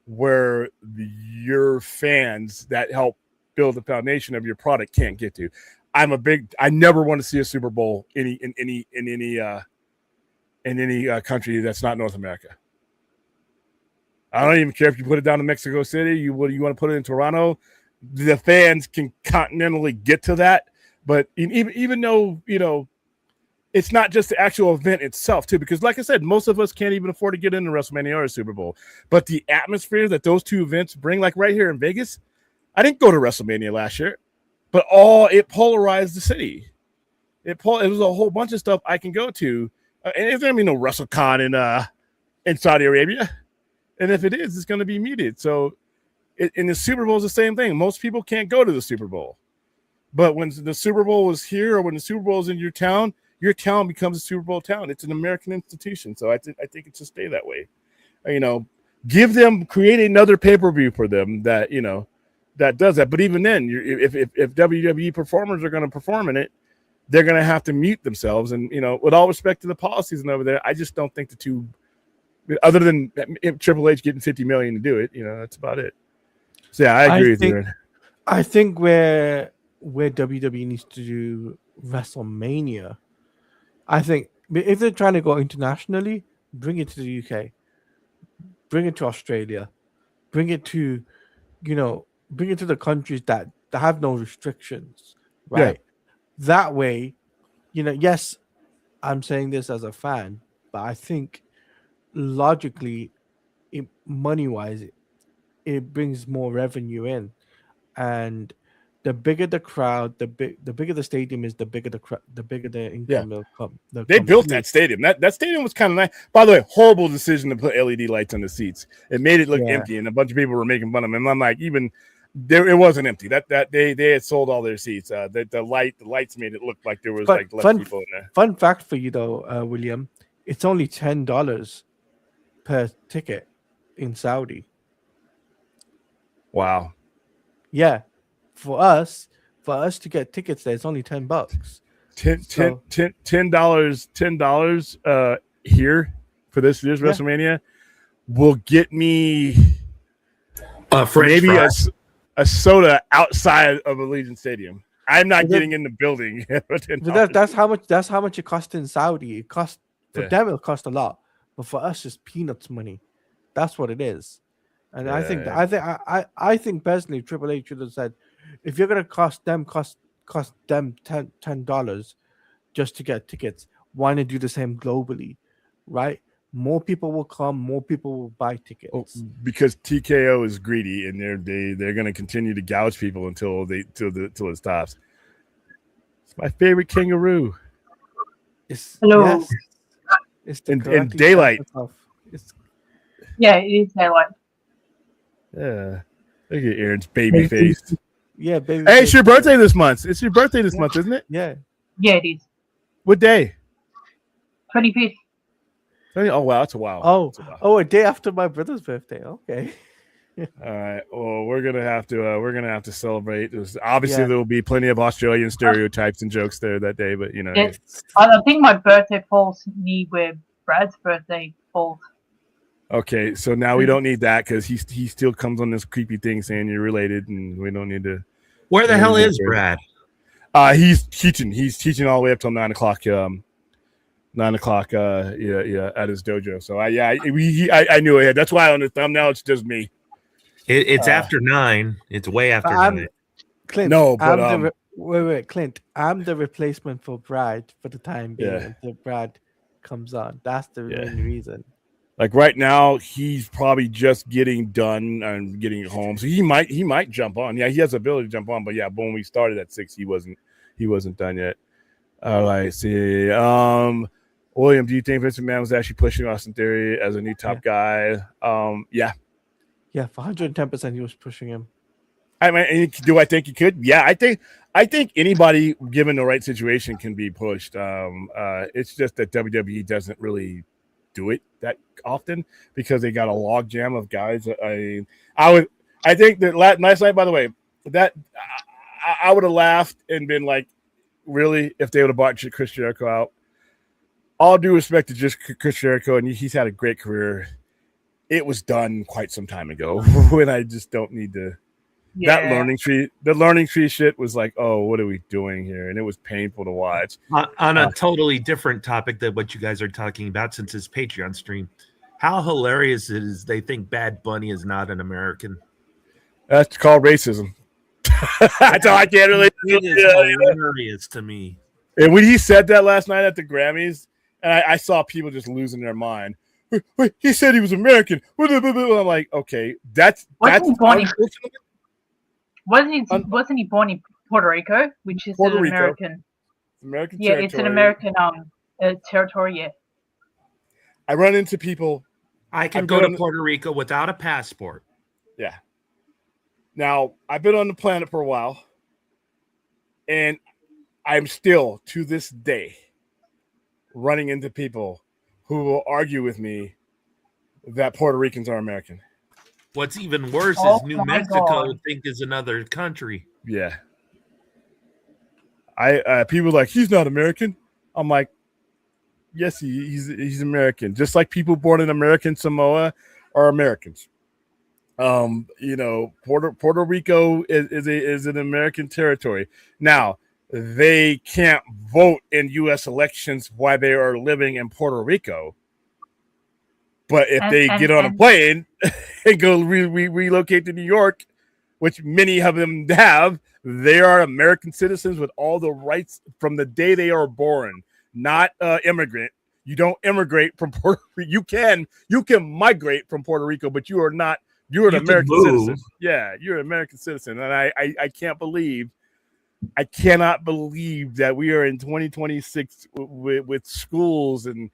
where your fans that help build the foundation of your product can't get to. I never want to see a Super Bowl in any country that's not North America. I don't even care if you put it down in Mexico City. You want to put it in Toronto. The fans can continentally get to that. But even though, it's not just the actual event itself, too, because like I said, most of us can't even afford to get into WrestleMania or a Super Bowl. But the atmosphere that those two events bring, like right here in Vegas, I didn't go to WrestleMania last year, but it polarized the city. It was a whole bunch of stuff I can go to. And there's going to be no WrestleCon in Saudi Arabia. And if it is, it's going to be muted. So in the Super Bowl is the same thing. Most people can't go to the Super Bowl. But when the Super Bowl was here, or when the Super Bowl is in your town becomes a Super Bowl town. It's an American institution. So I think it should stay that way. Create another pay-per-view for them that, that does that. But even then, if WWE performers are going to perform in it, they're going to have to mute themselves. And, with all respect to the policies and over there, I just don't think the two, other than Triple H getting $50 million to do it, that's about it. So yeah, I agree with you. I think where WWE needs to do WrestleMania, I think if they're trying to go internationally, bring it to the UK, bring it to Australia, bring it to the countries that have no restrictions, right? Yeah. That way, yes, I'm saying this as a fan, but I think logically, money-wise, it brings more revenue in, and the bigger the crowd, the bigger the stadium is, the bigger the income will come. They built that stadium. That stadium was kind of nice. By the way, horrible decision to put LED lights on the seats. It made it look empty, and a bunch of people were making fun of him. And I'm like, even there, it wasn't empty. That they had sold all their seats. The lights made it look like there was less people in there. Fun fact for you though, William, it's only $10 per ticket in Saudi. Wow. Yeah, for us to get tickets there, it's only $10. $10 here for this year's WrestleMania will get me maybe a soda outside of Allegiant Stadium. I'm not getting in the building. That's how much it costs in Saudi. It costs for them. It'll cost a lot, but for us, it's peanuts money. That's what it is. And I think personally, Triple H should have said, if you're gonna cost them $10 just to get tickets, why not do the same globally, right? More people will come, more people will buy tickets. Because TKO is greedy, and they're going to continue to gouge people until it stops. It's my favorite kangaroo. Hello. Yes, it's in daylight. Yeah, it is daylight. Yeah, look at Aaron's baby face. Yeah, baby. Hey, it's your birthday this month. It's your birthday this month, isn't it? Yeah. Yeah, it is. What day? 25th. Oh wow, that's a while. A day after my brother's birthday. Okay. All right. Well, we're gonna have to celebrate. Obviously, there will be plenty of Australian stereotypes and jokes there that day, but I think my birthday falls near where Brad's birthday falls. Okay, so now we don't need that because he still comes on this creepy thing saying you're related, and we don't need to. Where the hell is Brad? He's teaching. He's teaching all the way up till 9 o'clock. 9 o'clock. At his dojo. So I knew it. That's why on the thumbnail it's just me. It's after 9. It's way after 9. Clint, no, but wait, Clint. I'm the replacement for Brad for the time being until Brad comes on. That's the main reason. Like right now, he's probably just getting done and getting home, so he might jump on. Yeah, he has the ability to jump on, but when we started at 6, he wasn't done yet. All right, see, William, do you think Vince McMahon was actually pushing Austin Theory as a new top guy? Yeah, for 110%, he was pushing him. I mean, do I think he could? Yeah, I think anybody given the right situation can be pushed. It's just that WWE doesn't really do it that often because they got a log jam of guys. I think that last night, by the way, that I would have laughed and been like, really, if they would have bought Chris Jericho out. All due respect to just Chris Jericho, and he's had a great career. It was done quite some time ago when I just don't need to. Yeah. The learning tree shit was like, oh, what are we doing here? And it was painful to watch. On a totally different topic than what you guys are talking about, since it's Patreon stream, how hilarious it is they think Bad Bunny is not an American. That's called racism. That's all I can't really. It is hilarious to me. And when he said that last night at the Grammys, and I saw people just losing their mind. Wait, he said he was American. I'm like, okay, that's Wasn't he born in Puerto Rico, which is an American? American territory. It's an American territory. Yeah. I run into people. I can go to Puerto Rico without a passport. Yeah. Now I've been on the planet for a while, And I'm still, to this day, running into people who will argue with me that Puerto Ricans are American. What's even worse Oh is New my Mexico God. think is another country. Yeah. People are like, he's not American. I'm like, yes, he's American. Just like people born in American Samoa are Americans. Puerto Rico is an American territory. Now, they can't vote in U.S. elections while they are living in Puerto Rico. But if they get on a plane and go relocate to New York, which many of them have, they are American citizens with all the rights from the day they are born, not immigrant. You don't immigrate from Puerto Rico. You can migrate from Puerto Rico, but you are not. You're an American citizen. Yeah, you're an American citizen. And I cannot believe that we are in 2026 with schools and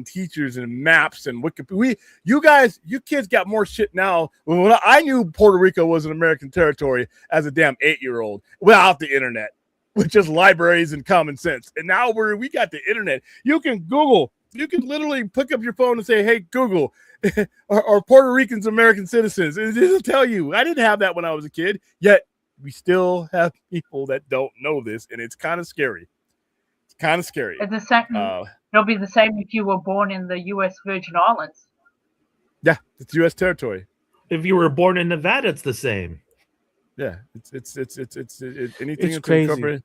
teachers and maps and Wikipedia. You kids got more shit now. When I knew Puerto Rico was an American territory as a damn 8-year-old without the internet, with just libraries and common sense. And now we got the internet. You can Google. You can literally pick up your phone and say, "Hey, Google, are Puerto Ricans American citizens?" And it'll tell you. I didn't have that when I was a kid. Yet we still have people that don't know this, and it's kind of scary. It's kind of scary. It's the same. It'll be the same if you were born in the U.S. Virgin Islands. Yeah, it's U.S. territory. If you were born in Nevada, it's the same. Yeah, it's anything. It's crazy.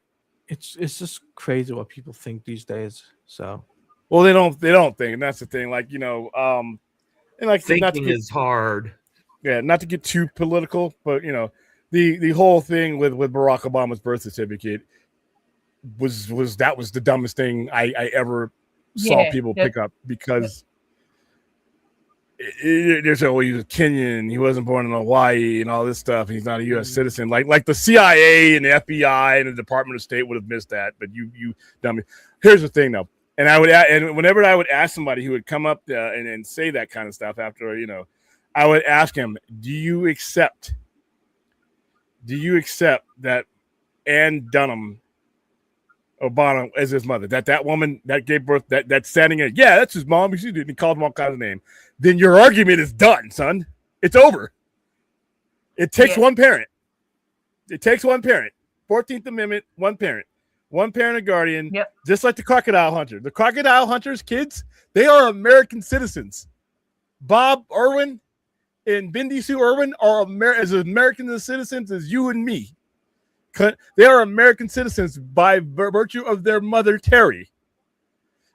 It's just crazy what people think these days. So, well, they don't think, and that's the thing. Like, and like thinking is hard. Yeah, not to get too political, but the whole thing with Barack Obama's birth certificate was the dumbest thing I ever saw people pick up, because there's he was Kenyan, he wasn't born in Hawaii and all this stuff, and he's not a U.S. citizen. Like the CIA and the FBI and the Department of State would have missed that, but you dummy. Here's the thing though, and whenever I would ask somebody who would come up and say that kind of stuff after, I would ask him, do you accept that Ann Dunham Obama as his mother, that woman that gave birth, that's standing in, yeah, that's his mom, he called him all kinds of names, then your argument is done, son. It's over. It takes one parent. It takes one parent. 14th Amendment, one parent and guardian. Yep. Just like the crocodile hunter. The crocodile hunter's kids, they are American citizens. Bob Irwin and Bindi Sue Irwin are as American citizens as you and me. They are American citizens by virtue of their mother, Terry.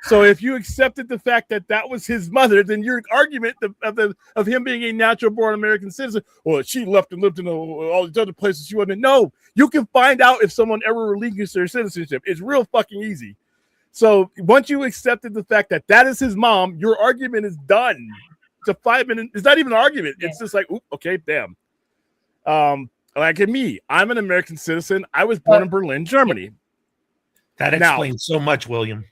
So if you accepted the fact that was his mother, then your argument of him being a natural-born American citizen, well, she left and lived in all these other places she wasn't. No, you can find out if someone ever relinquished their citizenship. It's real fucking easy. So once you accepted the fact that is his mom, your argument is done. It's a 5-minute. It's not even an argument. It's just like, okay, damn. Like me, I'm an American citizen. I was born in Berlin, Germany. That explains so much, William.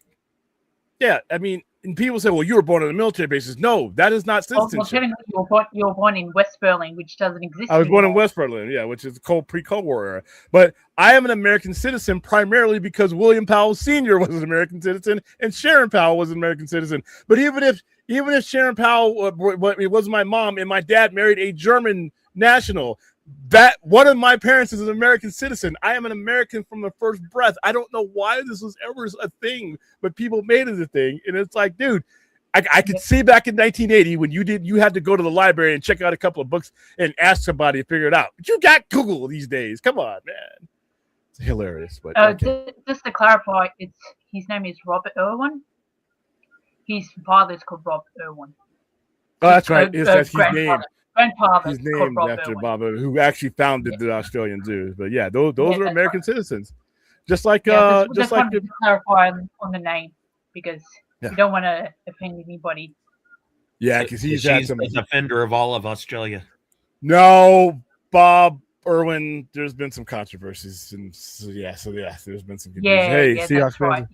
Yeah, I mean, and people say, well, you were born on a military basis. No, that is not citizenship. Well, technically, you were born in West Berlin, which doesn't exist I was born in anymore. West Berlin, yeah, which is pre-Cold War era. But I am an American citizen primarily because William Powell Sr. was an American citizen and Sharon Powell was an American citizen. But even if Sharon Powell was my mom and my dad married a German national, that one of my parents is an American citizen. I am an American from the first breath. I don't know why this was ever a thing, but people made it a thing. And it's like, dude, I could see back in 1980 when you had to go to the library and check out a couple of books and ask somebody to figure it out. But you got Google these days. Come on, man. It's hilarious. But just to clarify, his name is Robert Irwin. His father is called Rob Irwin. Oh, that's right. That's his name. Grandfather He's named after Bob, who actually founded the Australian Zoo. But yeah, those are American right. citizens. Just like just wanted to clarify on the name because you don't want to offend anybody. Yeah, because he's the defender of all of Australia. No, Bob Irwin. There's been some controversies, and there's been some. Hey, Seahawks fans.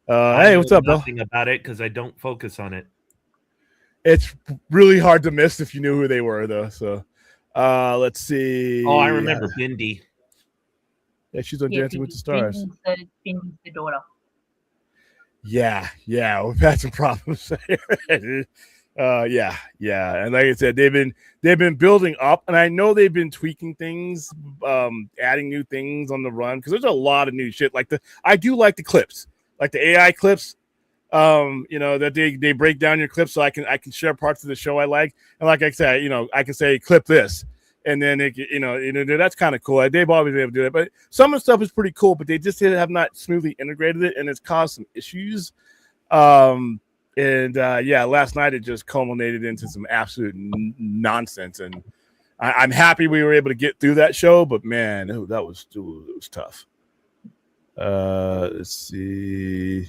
Right. Hey, what's up, Bill? Nothing about it because I don't focus on it. It's really hard to miss if you knew who they were, though. So, let's see. Oh, I remember Bindi. Yeah, she's on Yeah, Dancing with the Stars. Finn's the daughter. Yeah, we've had some problems there. Yeah, and like I said, they've been building up, and I know they've been tweaking things, adding new things on the run because there's a lot of new shit. I do like the clips, like the AI clips. That they break down your clips so I can share parts of the show I like, and like I said, I can say clip this, and then that's kind of cool. They've always been able to do that, but some of the stuff is pretty cool, but they just have not smoothly integrated it, and it's caused some issues. Last night it just culminated into some absolute nonsense, and I'm happy we were able to get through that show, but man, it was tough. Let's see.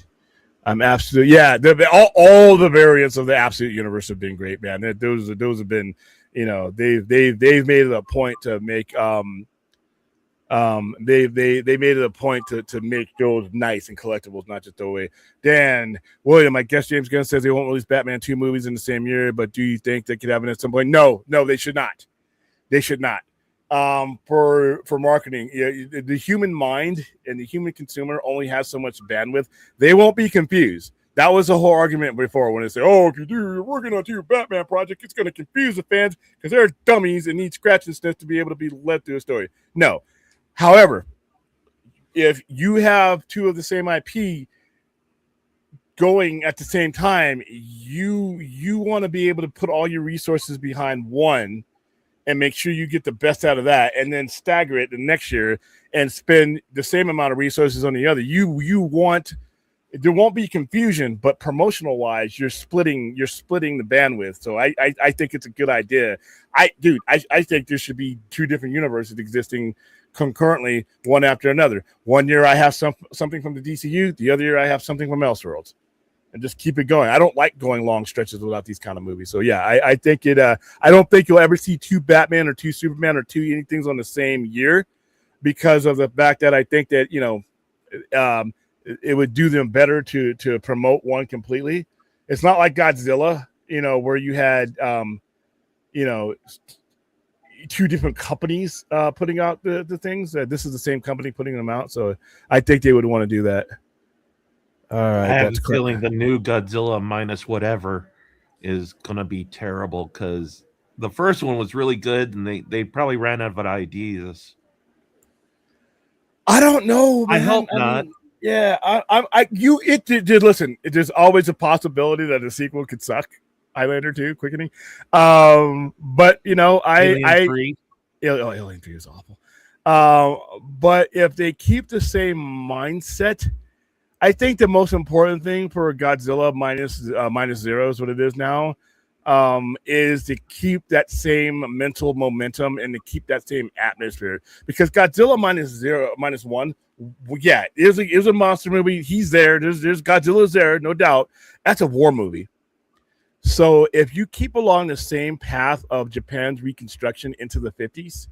I'm absolutely all the variants of the Absolute Universe have been great, man. Those have been, they've made it a point to make they made it a point to make those nice and collectibles, not just throw away. Dan William, I guess James Gunn says they won't release Batman 2 movies in the same year, but do you think they could have it at some point? No, they should not. They should not. For marketing, the human mind and the human consumer only has so much bandwidth. They won't be confused. That was the whole argument before when they say, "Oh, if you're working on your Batman project, it's going to confuse the fans because they're dummies and need scratch and sniff to be able to be led through a story." No. However, if you have two of the same IP going at the same time, you want to be able to put all your resources behind one and make sure you get the best out of that, and then stagger it the next year and spend the same amount of resources on the other. There won't be confusion, but promotional wise, you're splitting the bandwidth. So I think it's a good idea. I think there should be two different universes existing concurrently, one after another. One year I have something from the DCU, the other year I have something from Elseworlds. And just keep it going. I don't like going long stretches without these kind of movies. So yeah, I think it. I don't think you'll ever see two Batman or two Superman or two anything on the same year, because of the fact that I think that it would do them better to promote one completely. It's not like Godzilla, where you had two different companies putting out the things. This is the same company putting them out, so I think they would want to do that. All right, I have a feeling the new Godzilla minus whatever is going to be terrible because the first one was really good and they probably ran out of ideas. I don't know, man. I hope not. Listen, there's always a possibility that a sequel could suck. Highlander 2, Quickening. But Alien 3. Alien 3 is awful. But if they keep the same mindset, I think the most important thing for Godzilla minus zero is what it is now, is to keep that same mental momentum and to keep that same atmosphere. Because Godzilla minus one, it was a monster movie. He's there. There's Godzilla's there, no doubt. That's a war movie. So if you keep along the same path of Japan's reconstruction into the 50s,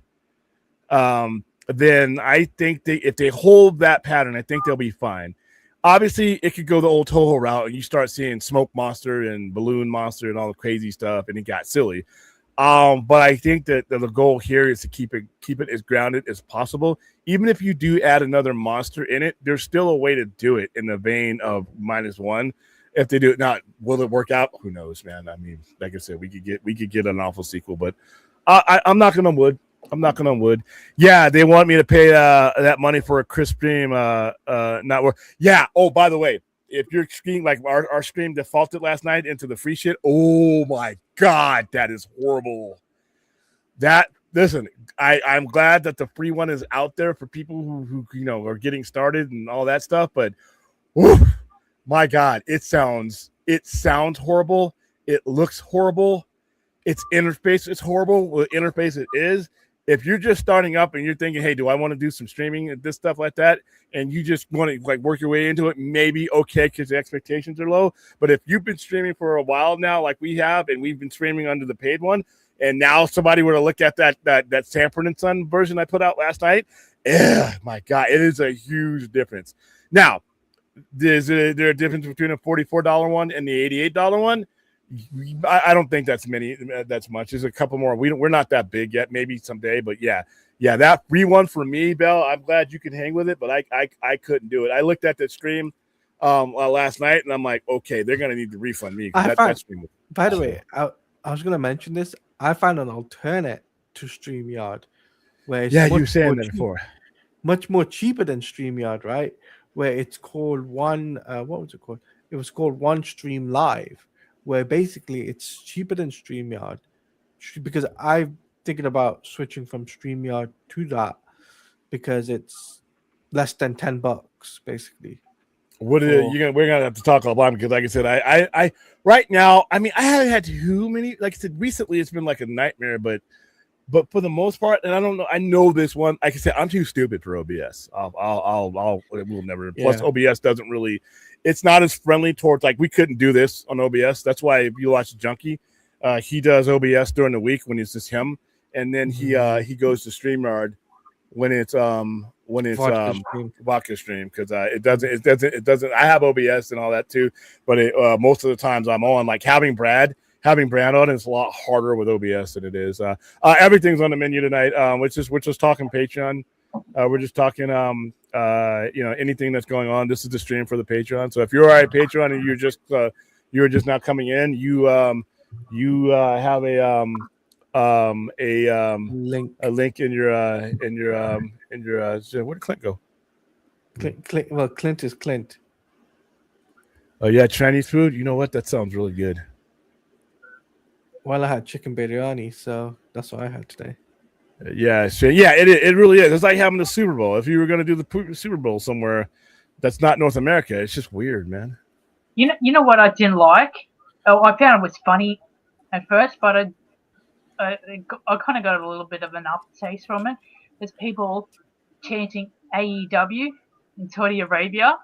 then I think if they hold that pattern, I think they'll be fine. Obviously, it could go the old Toho route, and you start seeing Smoke Monster and Balloon Monster and all the crazy stuff, and it got silly. But I think that the goal here is to keep it as grounded as possible. Even if you do add another monster in it, there's still a way to do it in the vein of -1. If they do it, not will it work out? Who knows, man? I mean, like I said, we could get an awful sequel, but I'm knocking on wood. I'm knocking on wood. Yeah, they want me to pay that money for a Chris stream. Not work. Yeah. Oh, by the way, if your stream, like our stream defaulted last night into the free shit, oh my god, that is horrible. Listen, I'm glad that the free one is out there for people who are getting started and all that stuff. But my god, it sounds horrible. It looks horrible. Its interface is horrible. What interface it is. If you're just starting up and you're thinking, hey, do I want to do some streaming and this stuff like that, and you just want to work your way into it, maybe okay because the expectations are low. But if you've been streaming for a while now, like we have, and we've been streaming under the paid one, and now somebody were to look at that Sanford and Son version I put out last night, my god, it is a huge difference. Now, is there a difference between a $44 one and the $88 one? I don't think that's much. There's a couple more. We're not that big yet. Maybe someday, but yeah, yeah, that free one for me, Bell. I'm glad you can hang with it, but I couldn't do it. I looked at the stream last night, and I'm like, okay, they're gonna need to refund me. That stream was By the way, I was gonna mention this. I found an alternate to StreamYard where it's you were saying that before. Much more cheaper than StreamYard, right? Where it's called what was it called? It was called One Stream Live, where basically it's cheaper than StreamYard because I'm thinking about switching from StreamYard to that because it's less than $10 basically. What is we're gonna have to talk about because, like I said, I right now, I mean, I haven't had too many. Like I said, recently it's been like a nightmare, but for the most part, and I don't know, I know this one. Like I said, I'm too stupid for OBS. We'll never. Yeah. Plus, OBS doesn't really. It's not as friendly towards like we couldn't do this on OBS. That's why if you watch Junkie, he does OBS during the week when it's just him, and then he goes to StreamYard when it's vodka stream because it doesn't. I have OBS and all that too, but most of the times I'm on like having Brad on is a lot harder with OBS than it is. Everything's on the menu tonight. We're just talking Patreon. We're just talking anything that's going on. This is the stream for the Patreon. So if you're already Patreon and you're just not coming in, you have a link in your where did Clint go? Clint is Clint. Oh yeah, Chinese food. You know what? That sounds really good. Well, I had chicken biryani, so that's what I had today. Yeah, so yeah, it really is. It's like having the Super Bowl. If you were going to do the Super Bowl somewhere that's not North America, it's just weird, man. You know what I didn't like? Oh, I found it was funny at first, but I kind of got a little bit of an aftertaste from it. There's people chanting AEW in Saudi Arabia.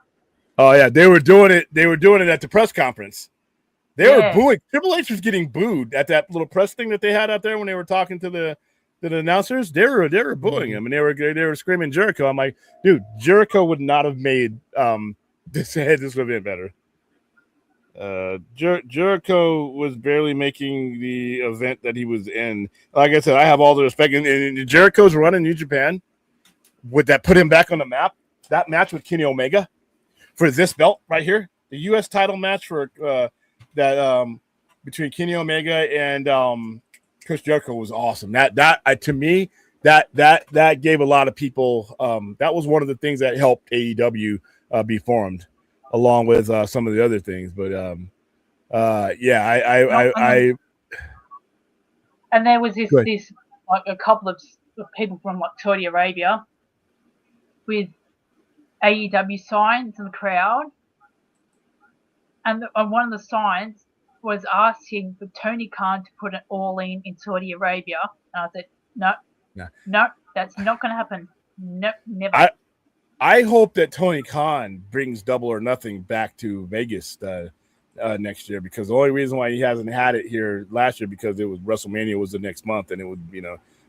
Oh yeah, they were doing it. They were doing it at the press conference. They were booing. Triple H was getting booed at that little press thing that they had out there when they were talking to the announcers. They were booing him, and they were screaming Jericho. I'm like, dude, Jericho would not have made this would have been better. Jericho was barely making the event that he was in. Like I said, I have all the respect. And Jericho's running New Japan. Would that put him back on the map? That match with Kenny Omega for this belt right here, the U.S. title match for between Kenny Omega and Chris Jericho was awesome. To me, that gave a lot of people. That was one of the things that helped AEW be formed, along with some of the other things. But I and there was this like a couple of people from like Saudi Arabia with AEW signs in the crowd, and one of the signs was asking for Tony Khan to put it all in Saudi Arabia, and I said no, that's not going to happen. No, never. I hope that Tony Khan brings Double or Nothing back to Vegas next year, because the only reason why he hasn't had it here last year because it was WrestleMania was the next month, and it would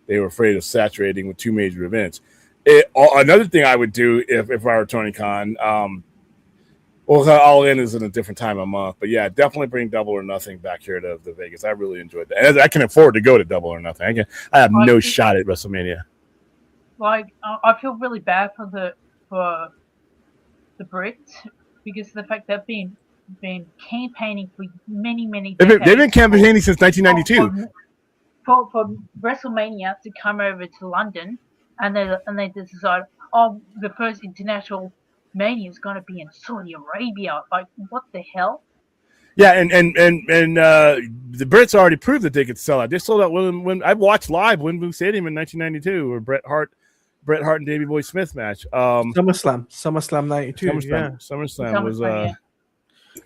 they were afraid of saturating with two major events. Another thing I would do if I were Tony Khan, All In is in a different time of month, but yeah, definitely bring Double or Nothing back here to the Vegas. I really enjoyed that. And I can afford to go to Double or Nothing. I have no shot at WrestleMania. Like I feel really bad for the Brits because of the fact they've been campaigning for many decades. They've been campaigning since 1992 for WrestleMania to come over to London, and they decide, the first international Mania is going to be in Saudi Arabia. Like, what the hell? Yeah, and the Brits already proved that they could sell out. They sold out when I watched live Wembley Stadium in 1992, or Bret Hart and Davey Boy Smith match. SummerSlam 92. SummerSlam was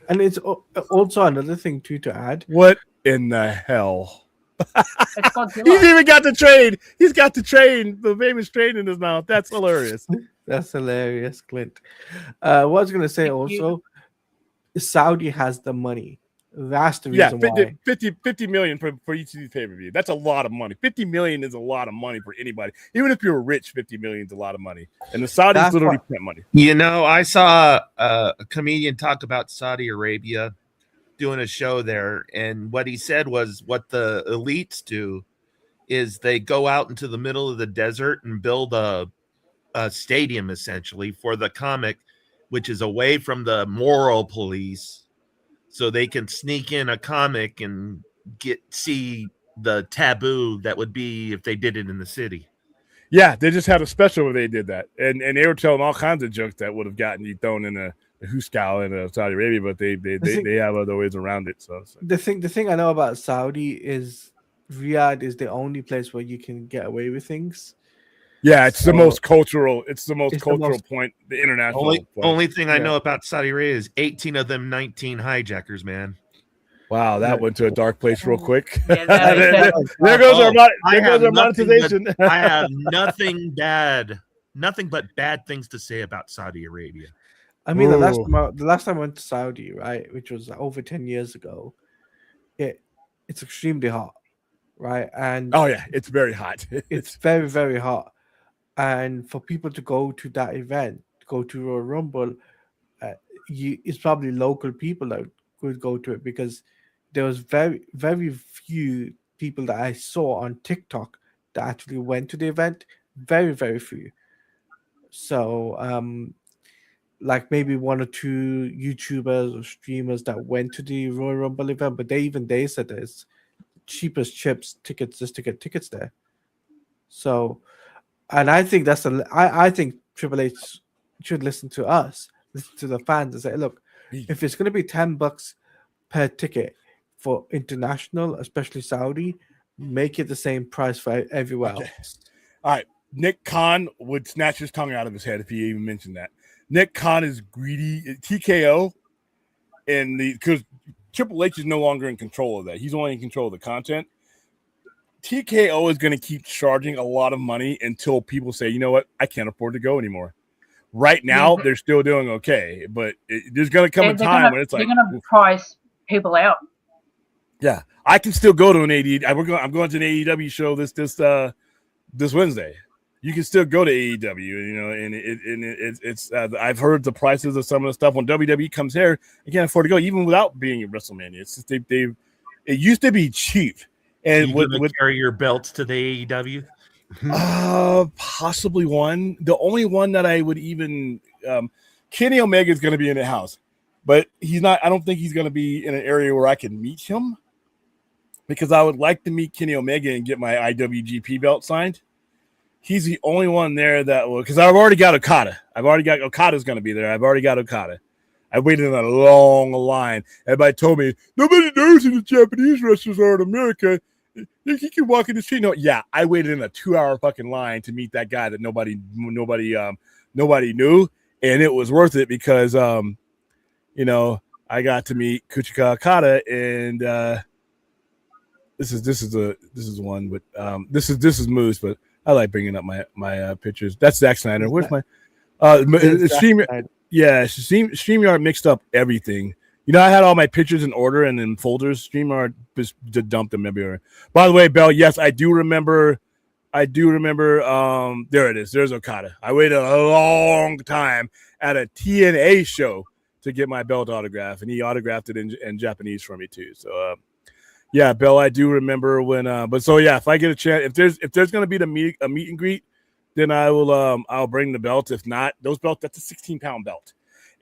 and it's also another thing too to add. What in the hell? It's Godzilla. He's even got the train. He's got the train, the famous train in his mouth. That's hilarious. That's hilarious, Clint. What I was going to say also, Saudi has the money. That's the reason why. 50 million for each of these pay-per-view. That's a lot of money. 50 million is a lot of money for anybody. Even if you're rich, 50 million is a lot of money. And the Saudis literally print money. I saw a comedian talk about Saudi Arabia doing a show there, and what he said was what the elites do is they go out into the middle of the desert and build a stadium essentially for the comic, which is away from the moral police, so they can sneak in a comic and see the taboo that would be if they did it in the city. Yeah, they just had a special where they did that, and they were telling all kinds of jokes that would have gotten you thrown in the Huskal in Saudi Arabia, but they have other ways around it. So the thing I know about Saudi is Riyadh is the only place where you can get away with things. yeah, it's the most cultural. It's the most cultural point. The international only thing I know about Saudi Arabia is 18 of them 19 hijackers, man. Wow, that went to a dark place real quick. Yeah, there goes our monetization. I have nothing but bad things to say about Saudi Arabia. I mean, the last time I went to Saudi, right, which was over 10 years ago, it's extremely hot, right? And oh yeah, it's very hot. It's very, very hot. And for people to go to that event, go to Royal Rumble, it's probably local people that would go to it, because there was very, very few people that I saw on TikTok that actually went to the event. Very, very few. So, like maybe one or two YouTubers or streamers that went to the Royal Rumble event, but they said that it's cheapest chips tickets just to get tickets there. So, and I think I think Triple H should listen to us, listen to the fans, and say, look, if it's going to be $10 per ticket for international, especially Saudi, make it the same price for everywhere else. All right, Nick Khan would snatch his tongue out of his head if he even mentioned that. Nick Khan is greedy. TKO, and because Triple H is no longer in control of that. He's only in control of the content. TKO is going to keep charging a lot of money until people say, you know what, I can't afford to go anymore. Right now, they're still doing okay, but there's going to come a time when it's like they're going to price people out. Yeah, I can still go to an AEW. I'm going to an AEW show this Wednesday. You can still go to AEW, you know, and it's I've heard the prices of some of the stuff when WWE comes here. I can't afford to go even without being at WrestleMania. It's just it used to be cheap. And would carry your belts to the AEW? Possibly one. The only one that I would even Kenny Omega is going to be in the house, but he's not. I don't think he's going to be in an area where I can meet him, because I would like to meet Kenny Omega and get my IWGP belt signed. He's the only one there that will, because I've already got Okada. Okada's going to be there. I've already got Okada. I waited in a long line. Everybody told me nobody knows who the Japanese wrestlers are in America. You can walk in the street. No, yeah, I waited in a 2-hour fucking line to meet that guy that nobody knew, and it was worth it because you know, I got to meet Kuchika Okada, and this is one, but this is Moose, but I like bringing up my pictures. That's Zack Snyder. Where's my StreamYard? Yeah, StreamYard mixed up everything. You know, I had all my pictures in order and in folders. StreamYard just dumped them everywhere. By the way, Bell, yes, I do remember. There it is. There's Okada. I waited a long time at a TNA show to get my belt autograph, and he autographed it in Japanese for me too. So, yeah, Bell, I do remember when. But so yeah, if I get a chance, if there's gonna be a meet and greet, then I will. I'll bring the belt. If not, those belts, that's a 16-pound belt.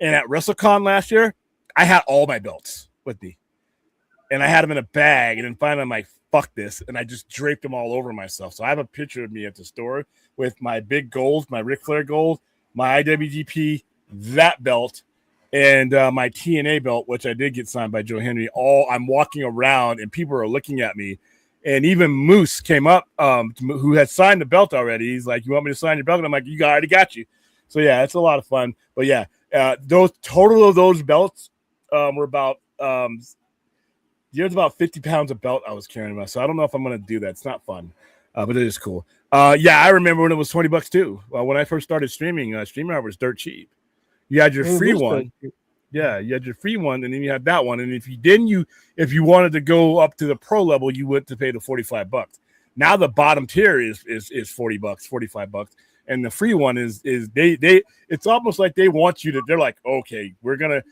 And at WrestleCon last year, I had all my belts with me, and I had them in a bag. And then finally, I'm like, fuck this, and I just draped them all over myself. So I have a picture of me at the store with my big gold, my Ric Flair gold, my IWGP, that belt, and my TNA belt, which I did get signed by Joe Henry. I'm walking around, and people are looking at me. And even Moose came up, who had signed the belt already. He's like, "You want me to sign your belt?" And I'm like, "You already got you." So yeah, it's a lot of fun. But yeah, those total of those belts were about there's about 50 pounds of belt I was carrying around. So I don't know if I'm gonna do that. It's not fun, but it is cool. Yeah, I remember when it was $20 too. When I first started streaming, StreamYard was dirt cheap. You had your free one. Yeah, you had your free one, and then you had that one. And if you didn't, if you wanted to go up to the pro level, you went to pay the $45. Now the bottom tier is $40, $45, and the free one is they. It's almost like they want you to. They're like, okay, we're gonna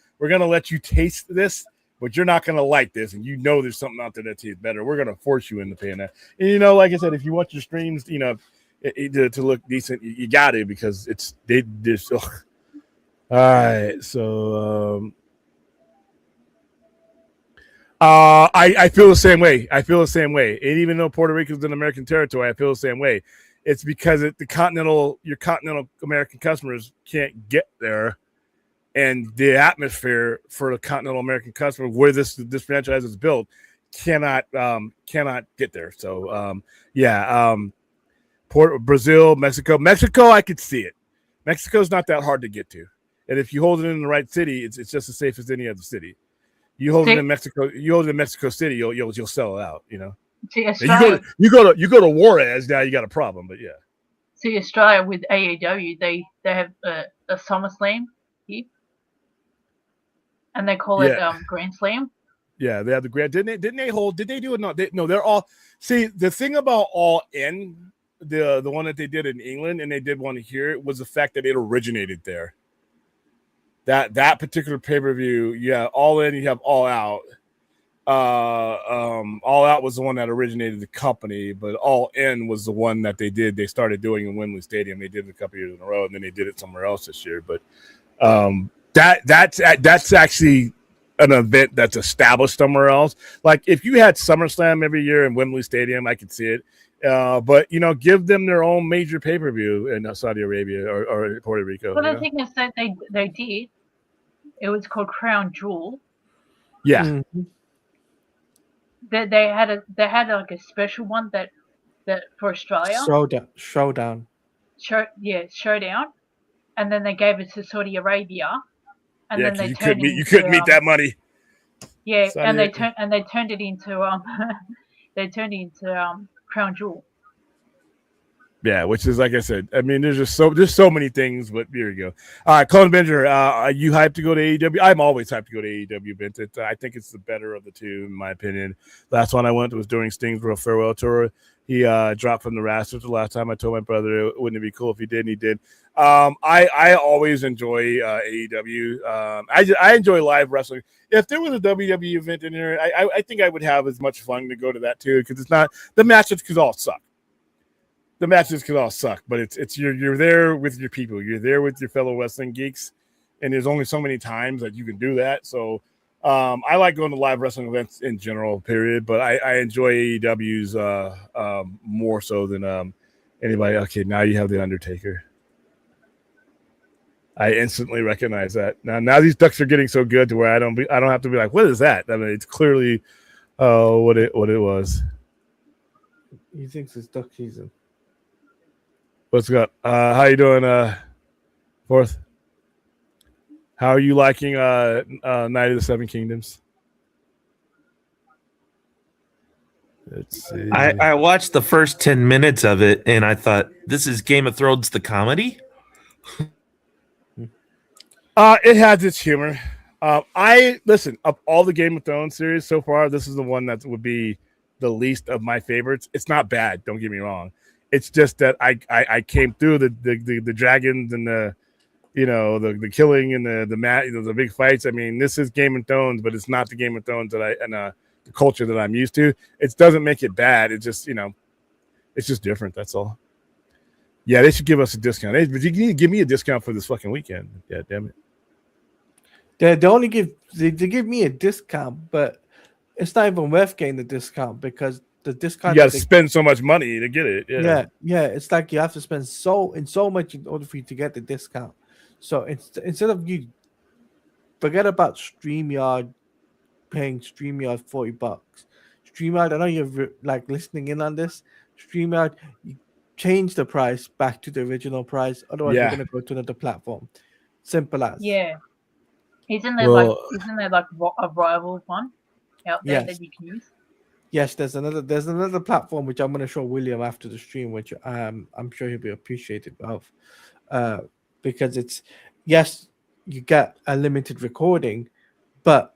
let you taste this, but you're not going to like this, and you know there's something out there that's better. We're going to force you into paying that. And, you know, like I said, if you want your streams, you know, to look decent, you got to, because they're so. All right, so I feel the same way. And even though Puerto Rico is an American territory, I feel the same way. It's because your continental American customers can't get there, and the atmosphere for the continental American customer where this franchise is built cannot get there. So Brazil, Mexico, I could see it. Mexico's not that hard to get to, and if you hold it in the right city, it's just as safe as any other city. You hold it in Mexico City, you'll sell it out. You know. See, Australia, you go to Juarez, now you got a problem. But yeah. See, Australia with AEW, they have a SummerSlam here, and they call it Grand Slam. Yeah, they have the Grand. Did they do it? No, they're all. See, the thing about All In, the one that they did in England and they did one here, was the fact that it originated there. That particular pay-per-view, All In, you have All Out. All Out was the one that originated the company, but All In was the one that they started doing in Wembley Stadium. They did it a couple years in a row, and then they did it somewhere else this year. But that's actually an event that's established somewhere else. Like if you had SummerSlam every year in Wembley Stadium, I could see it. But you know, give them their own major pay-per-view in Saudi Arabia or Puerto Rico. Well, the thing is that they did. It was called Crown Jewel. Yeah. Mm-hmm. They had like a special one that for Australia. Showdown. Showdown, and then they gave it to Saudi Arabia, and then you couldn't meet that money. Yeah, Saudi and they turned it into Crown Jewel. Yeah, which is, like I said, I mean, there's so many things, but here you go. All right, Colin Benger, are you hyped to go to AEW? I'm always hyped to go to AEW, Vincent. I think it's the better of the two, in my opinion. Last one I went to was during Sting's World Farewell Tour. He dropped from the Rascals the last time. I told my brother, wouldn't it be cool if he did, and he did. I always enjoy AEW. I enjoy live wrestling. If there was a WWE event in here, I think I would have as much fun to go to that too, because it's not the matches could all suck. The matches could all suck, but it's you're there with your people. You're there with your fellow wrestling geeks, and there's only so many times that you can do that. So I like going to live wrestling events in general, period. But I enjoy AEW's more so than anybody. Okay, now you have the Undertaker. I instantly recognize that. Now these ducks are getting so good to where I don't have to be like, what is that? I mean, it's clearly what it was. He thinks it's duck season. What's up? How you doing, Fourth? How are you liking Night of the Seven Kingdoms? Let's see. I watched the first 10 minutes of it, and I thought, this is Game of Thrones the comedy? It has its humor. Listen, of all the Game of Thrones series so far, this is the one that would be the least of my favorites. It's not bad, don't get me wrong. It's just that I came through the dragons and the killing and the big fights. I mean, this is Game of Thrones, but it's not the Game of Thrones that the culture that I'm used to. It doesn't make it bad. It's just it's just different. That's all. Yeah, they should give us a discount. But you need to give me a discount for this fucking weekend. Yeah, damn it. They only give me a discount, but it's not even worth getting the discount because the discount. You got to spend so much money to get it. Yeah. It's like you have to spend so much in order for you to get the discount. So instead of you forget about StreamYard, paying StreamYard $40. StreamYard, I know you're like listening in on this. StreamYard, you change the price back to the original price. Otherwise, you're gonna go to another platform. Simple as. Yeah. Isn't there like a rival one out there that you can use? Yes, there's another platform which I'm going to show William after the stream, which I'm sure he'll be appreciative of, because it's you get a limited recording, but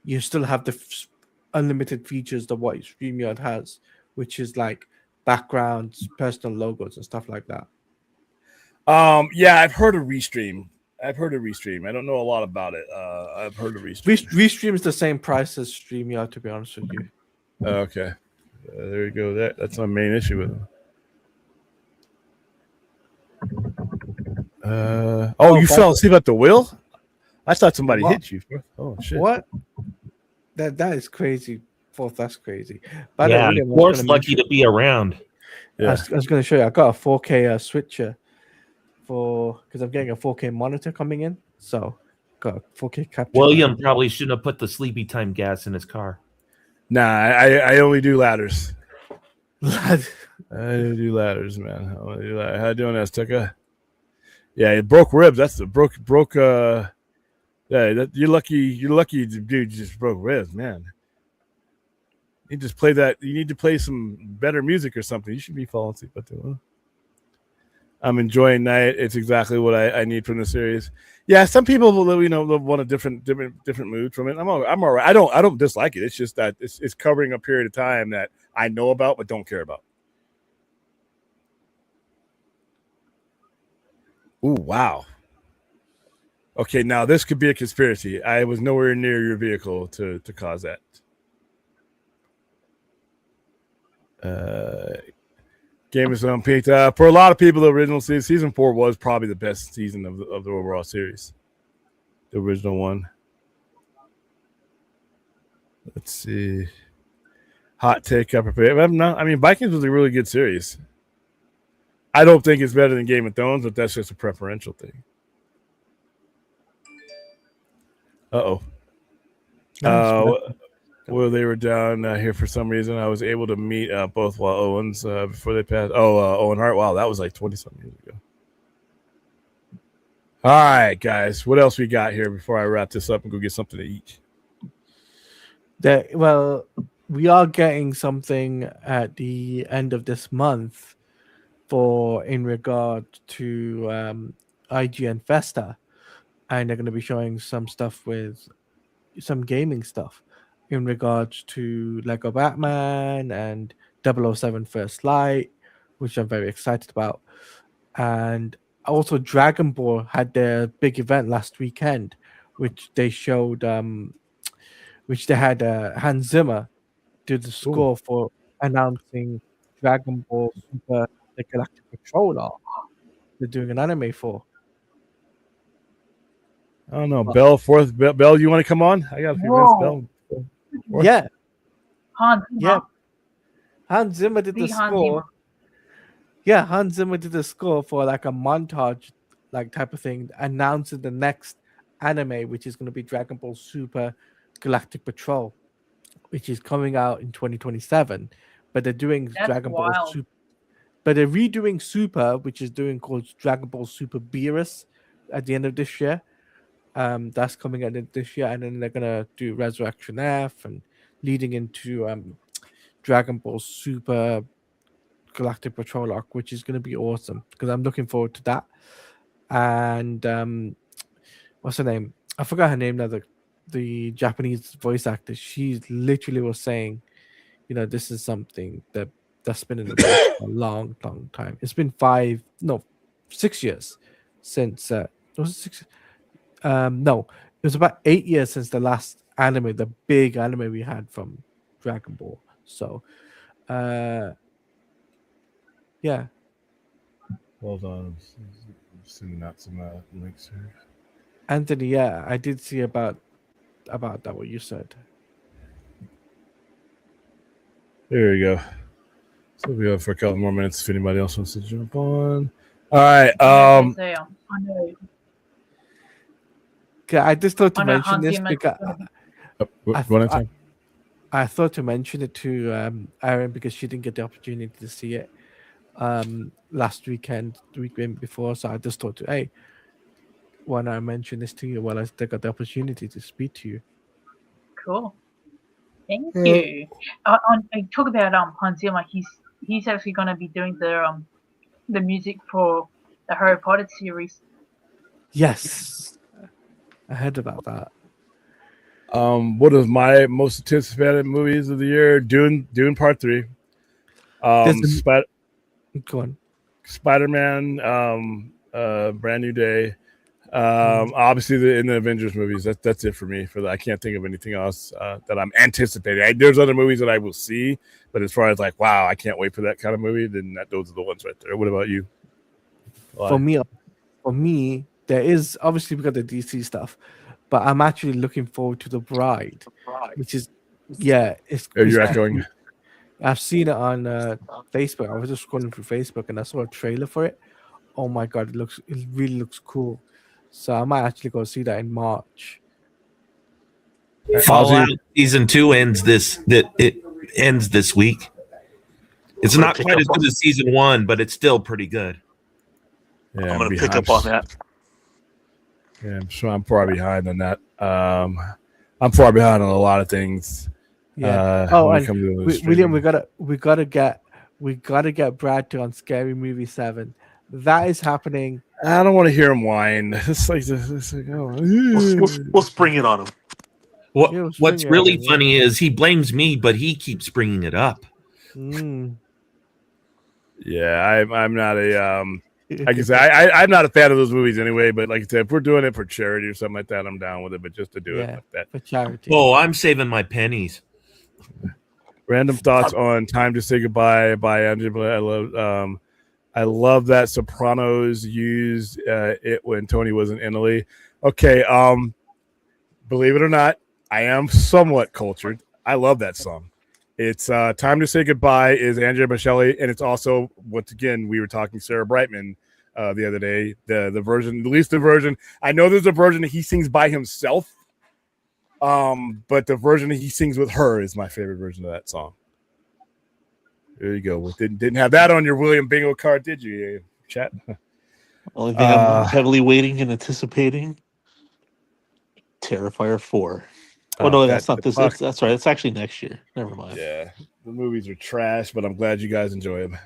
you still have the unlimited features of what StreamYard has, which is like backgrounds, personal logos, and stuff like that. Yeah, I've heard of Restream. I've heard of Restream. I don't know a lot about it. I've heard of Restream. Restream is the same price as StreamYard, to be honest with you. Okay, there you go. That's my main issue with them. You fell asleep at the wheel? I thought somebody hit you. Oh shit! What? That is crazy. Fourth, that's crazy. Yeah, Fourth's lucky to be around. Yeah. I was going to show you. I got a 4K switcher because I'm getting a 4K monitor coming in. So got a 4K capture. William probably shouldn't have put the sleepy time gas in his car. Nah, I only do ladders. I do ladders, man. How you doing, Azteca? Yeah, it broke ribs. That's the broke. Yeah, you're lucky. You're lucky, dude. Just broke ribs, man. You just play that. You need to play some better music or something. You should be falling asleep at the. I'm enjoying night. It's exactly what I need from the series. Yeah, some people will, they'll want a different mood from it. I'm all right. I don't dislike it. It's just that it's covering a period of time that I know about but don't care about. Ooh, wow. Okay, now this could be a conspiracy. I was nowhere near your vehicle to cause that. Game of Zone peaked. For a lot of people, the original season 4 was probably the best season of the overall series. The original one. Let's see. Hot take. I mean, Vikings was a really good series. I don't think it's better than Game of Thrones, but that's just a preferential thing. Uh-oh. Well, they were down here for some reason. I was able to meet both Owens before they passed. Owen Hart. Wow, that was like 20-something years ago. All right, guys. What else we got here before I wrap this up and go get something to eat? We are getting something at the end of this month in regard to IGN Festa, and they're going to be showing some stuff with some gaming stuff in regards to Lego Batman and 007 First Light, which I'm very excited about. And also Dragon Ball had their big event last weekend, which they showed, which they had Hans Zimmer do the score for announcing Dragon Ball Super the Galactic Patrol arc. They're doing an anime for. I don't know. Bell, you want to come on? I got a few minutes, Bell. Yeah. Hans Zimmer. Yeah. Hans Zimmer did the score. Yeah, Hans Zimmer did the score for like a montage like type of thing, announcing the next anime, which is going to be Dragon Ball Super Galactic Patrol, which is coming out in 2027. But they're doing Dragon Ball Super. But they're redoing Super, which is called Dragon Ball Super Beerus at the end of this year. That's coming out this year, and then they're gonna do Resurrection F and leading into Dragon Ball Super Galactic Patrol arc, which is gonna be awesome because I'm looking forward to that. And what's her name? I forgot her name now. The Japanese voice actor. She literally was saying, this is something that's been in the works for a long, long time. It's been 6 years since. Was it 6? No, it was about 8 years since the last anime, the big anime we had from Dragon Ball. So, yeah. Hold on, I'm sending out some links here. Anthony, yeah, I did see about that what you said. There we go. So we'll be on for a couple more minutes if anybody else wants to jump on. All right. I know. I just thought to mention this because I thought to mention it to Erin because she didn't get the opportunity to see it last weekend, the weekend before. So I just thought, hey, why not mention this to you while I still got the opportunity to speak to you? Cool. Thank you. I talk about Hans Zimmer. He's actually going to be doing the music for the Harry Potter series. Yes, I heard about that. One of my most anticipated movies of the year, Dune Part 3. Go on. Spider-Man, Brand New Day. Obviously, in the Avengers movies, that's it for me. For that, I can't think of anything else that I'm anticipating. There's other movies that I will see, but as far as like, wow, I can't wait for that kind of movie, then those are the ones right there. What about you? For me, there is obviously we got the DC stuff, but I'm actually looking forward to The Bride, which is it's. Are you it's echoing? I've seen it on Facebook. I was just scrolling through Facebook and I saw a trailer for it. Oh my god, it really looks cool. So I might actually go see that in March. Fallout season 2 ends this week. It's not quite as good as season 1, but it's still pretty good. Yeah, I'm gonna pick up on that. Yeah, I'm sure I'm far behind on that. I'm far behind on a lot of things. Yeah. And William, we gotta get Brad to on Scary Movie 7. That is happening. I don't want to hear him whine. It's like We'll spring it on him. What's really funny is he blames me, but he keeps bringing it up. Yeah, I'm not a like I said, I'm not a fan of those movies anyway. But like I said, if we're doing it for charity or something like that, I'm down with it. But just to do it like that for charity. Oh, I'm saving my pennies. Random thoughts on Time to Say Goodbye by Angela. I love that Sopranos used it when Tony was in Italy. Okay, believe it or not, I am somewhat cultured. I love that song. It's Time to Say Goodbye is Andrea Bocelli, and it's also, once again, we were talking Sarah Brightman the other day. The version, at least the version. I know there's a version that he sings by himself, but the version that he sings with her is my favorite version of that song. There you go. Well, didn't have that on your William bingo card, did you, chat? Only thing I'm heavily waiting and anticipating: Terrifier 4. Oh no, that's not this. That's right. It's actually next year. Never mind. Yeah, the movies are trash, but I'm glad you guys enjoy them.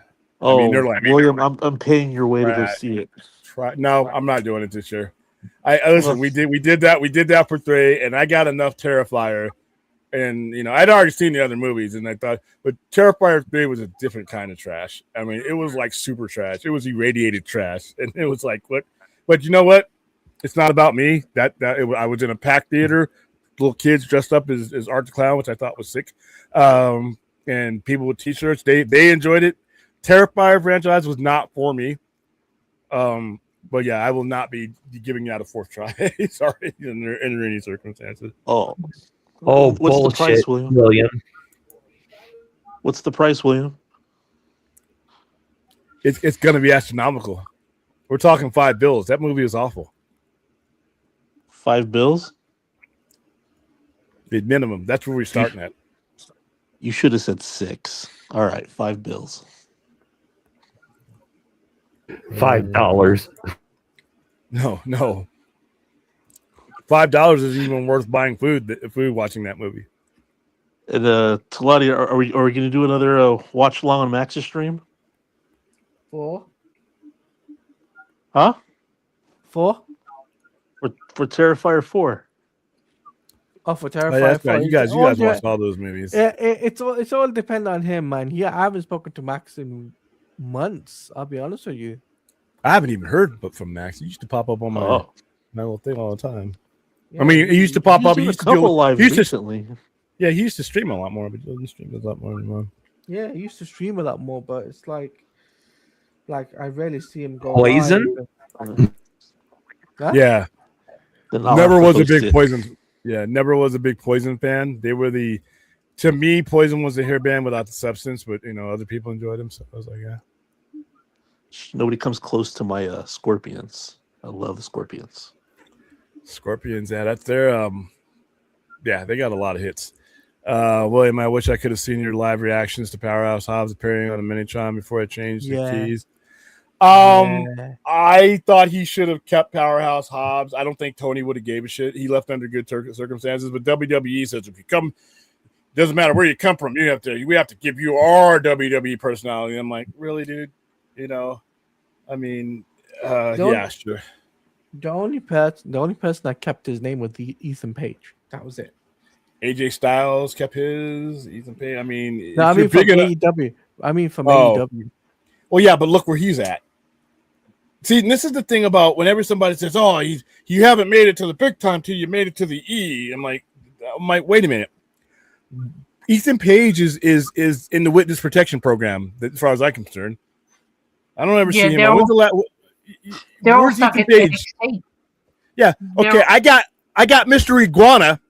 Oh, I mean, William, I'm paying your way to go see it. No, I'm not doing it this year. I listen. We did that for 3, and I got enough Terrifier. And I'd already seen the other movies, and I thought, but Terrifier 3 was a different kind of trash. I mean, it was like super trash. It was irradiated trash, and it was like, what? But you know what? It's not about me. I was in a packed theater, little kids dressed up as Art the Clown, which I thought was sick, and people with T-shirts. They enjoyed it. Terrifier franchise was not for me. But yeah, I will not be giving out a 4th try. Sorry, in any circumstances. What's bullshit, the price, William? What's the price, William? It's going to be astronomical. We're talking $5. That movie is awful. $5? The minimum. That's where we're starting at. You should have said 6. All right, $5. $5. No. $5 is even worth buying food watching that movie. And Talati, are we going to do another watch along on Max's stream? 4? Huh? 4? For Terrifier 4. Oh, for Terrifier 4. Right. You guys watch all those movies. It's all depend on him, man. I haven't spoken to Max in months. I'll be honest with you. I haven't even heard from Max. He used to pop up on my little thing all the time. Yeah, I mean, he used to pop up. He used to do live recently. Yeah, he used to stream a lot more, but he doesn't stream a lot more anymore. Yeah, he used to stream a lot more, but it's like I rarely see him go. Poison? Huh? Yeah, Never was a big Poison. Yeah, never was a big Poison fan. They were to me, Poison was the hair band without the substance, but other people enjoyed him, so I was like, yeah. Nobody comes close to my Scorpions. I love the Scorpions. Scorpions, yeah, that's their they got a lot of hits. William, I wish I could have seen your live reactions to Powerhouse Hobbs appearing on a Minitron before I changed the keys. I thought he should have kept Powerhouse Hobbs. I don't think Tony would have gave a shit. He left under good circumstances, but WWE says if you come, doesn't matter where you come from, we have to give you our WWE personality. I'm like, really, dude? I mean, yeah, sure. The only person that kept his name was Ethan Page. That was it. AJ Styles kept his. Ethan Page. I mean, no, I mean from AEW. I mean from AEW. Well, yeah, but look where he's at. See, and this is the thing about whenever somebody says, "Oh, you haven't made it to the big time till you made it to the E." I'm like, wait a minute. Ethan Page is in the witness protection program, as far as I'm concerned. I don't ever see him. They're all Where's stuck Ethan at Page? NXT. Yeah. Okay. I got Mr. Iguana.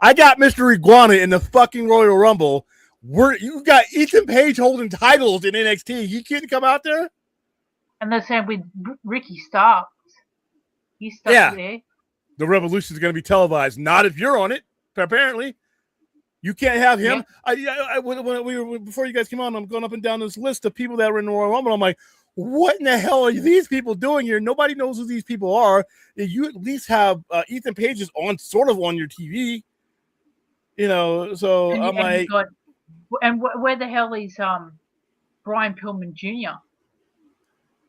I got Mr. Iguana in the fucking Royal Rumble. You got Ethan Page holding titles in NXT. You can't come out there. And the same with Ricky Starks. He's stuck there. The Revolution is going to be televised. Not if you're on it. Apparently, you can't have him. Yeah. When we were before you guys came on, I'm going up and down this list of people that were in the Royal Rumble. I'm like, what in the hell are these people doing here? Nobody knows who these people are. You at least have Ethan Page is on your TV. So I'm like, where the hell is Brian Pillman Jr.?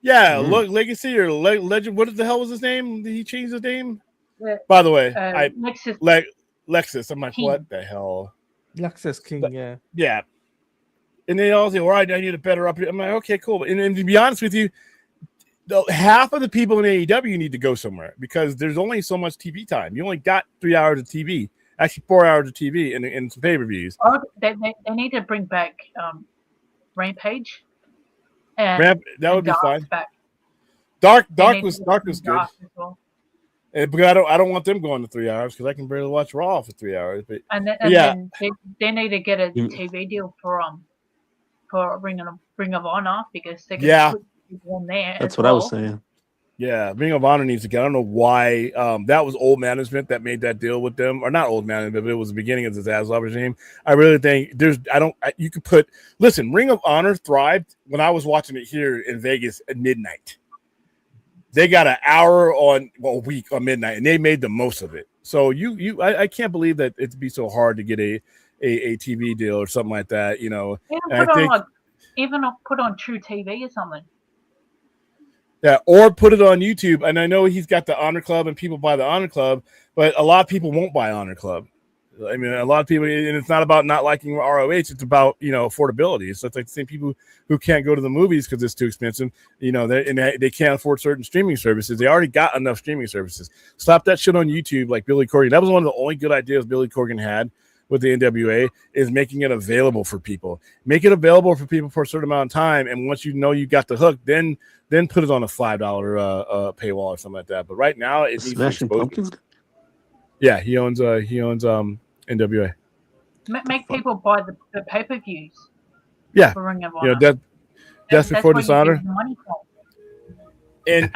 Yeah, look, Legacy or Legend. What the hell was his name? Did he change his name? By the way, Lexus. I'm like, King. What the hell? Lexus King, yeah. And they all say, "All right, I need a better up." I'm like, okay, cool. And to be honest with you, half of the people in AEW need to go somewhere because there's only so much TV time. You only got 3 hours of TV, actually 4 hours of TV, and some pay-per-views. Oh, they need to bring back Rampage. That would be fine. Dark was good. Well. But I don't want them going to 3 hours because I can barely watch Raw for 3 hours. But then they need to get a TV deal for Ring of Honor because they can put people on there. That's what I was saying. Yeah, Ring of Honor needs to get. I don't know why. That was old management that made that deal with them, or not old management, but it was the beginning of the Zaslav regime. I really think you could put. Listen, Ring of Honor thrived when I was watching it here in Vegas at midnight. They got an hour a week on midnight, and they made the most of it. So I can't believe that it'd be so hard to get a TV deal or something like that. Even put on True TV or something. Yeah, or put it on YouTube. And I know he's got the Honor Club and people buy the Honor Club, but a lot of people won't buy Honor Club. I mean, a lot of people, and it's not about not liking ROH. It's about, affordability. So it's like the same people who can't go to the movies because it's too expensive, they can't afford certain streaming services. They already got enough streaming services. Slap that shit on YouTube like Billy Corgan. That was one of the only good ideas Billy Corgan had with the NWA is making it available for people. Make it available for people for a certain amount of time. And once you got the hook, then put it on a $5 paywall or something like that. But right now, it's Smashing Pumpkins. Yeah, he owns NWA. Make people buy the pay-per-views. Yeah, for Ring of Honor. Death Before Dishonor. And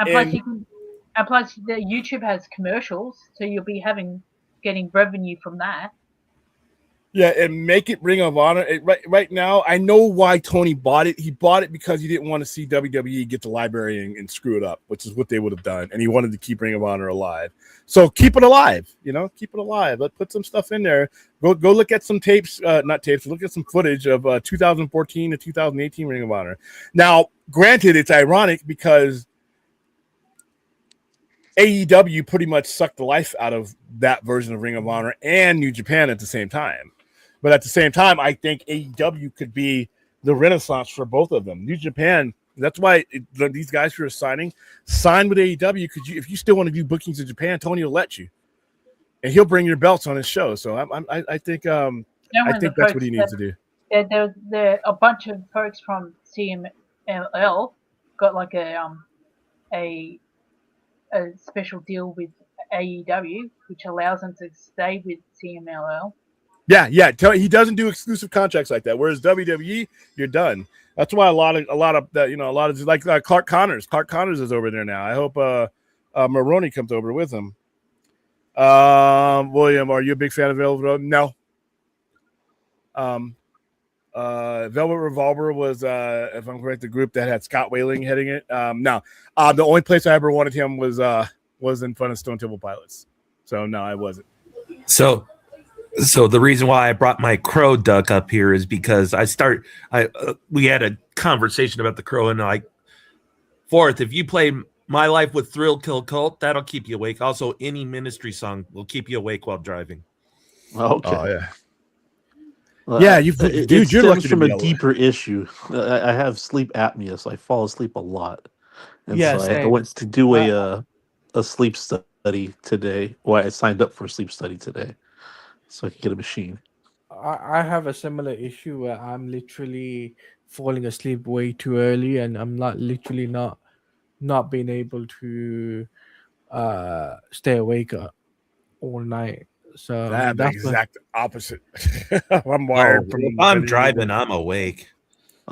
plus, the YouTube has commercials, so you'll be getting revenue from that. Yeah, and make it Ring of Honor. Right now, I know why Tony bought it. He bought it because he didn't want to see WWE get the library and screw it up, which is what they would have done. And he wanted to keep Ring of Honor alive. So keep it alive, keep it alive. Let's put some stuff in there. Go look at some tapes, not tapes, look at some footage of 2014 to 2018 Ring of Honor. Now, granted, it's ironic because AEW pretty much sucked the life out of that version of Ring of Honor and New Japan at the same time. But at the same time, I think AEW could be the renaissance for both of them. New Japan, that's why these guys who are sign with AEW because if you still want to do bookings in Japan, Tony will let you, and he'll bring your belts on his show. So I think that's what he needs to do. There a bunch of folks from CMLL got like a special deal with AEW, which allows them to stay with CMLL. Yeah. He doesn't do exclusive contracts like that. Whereas WWE, you're done. That's why a lot of that, like Clark Connors. Clark Connors is over there now. I hope Maroney comes over with him. William, are you a big fan of Velvet? No. Velvet Revolver was, if I'm correct, the group that had Scott Whaling heading it. No. The only place I ever wanted him was in front of Stone Temple Pilots. So no, I wasn't. So the reason why I brought my Crow duck up here is because we had a conversation about the Crow and like fourth, if you play My Life with Thrill Kill Cult, that'll keep you awake. Also, any Ministry song will keep you awake while driving. Okay. Oh yeah. Well, Yeah, you're lucky from to a be deeper issue. I have sleep apnea, so I fall asleep a lot. And Yeah, so I same. went to do Uh, a sleep study today. Well, I signed up for a sleep study today, so I could get a machine. I have a similar issue where I'm literally falling asleep way too early, and I'm not being able to stay awake all night. So I have the that's what. exact opposite. I'm Oh, wired from if I'm the driving, I'm awake.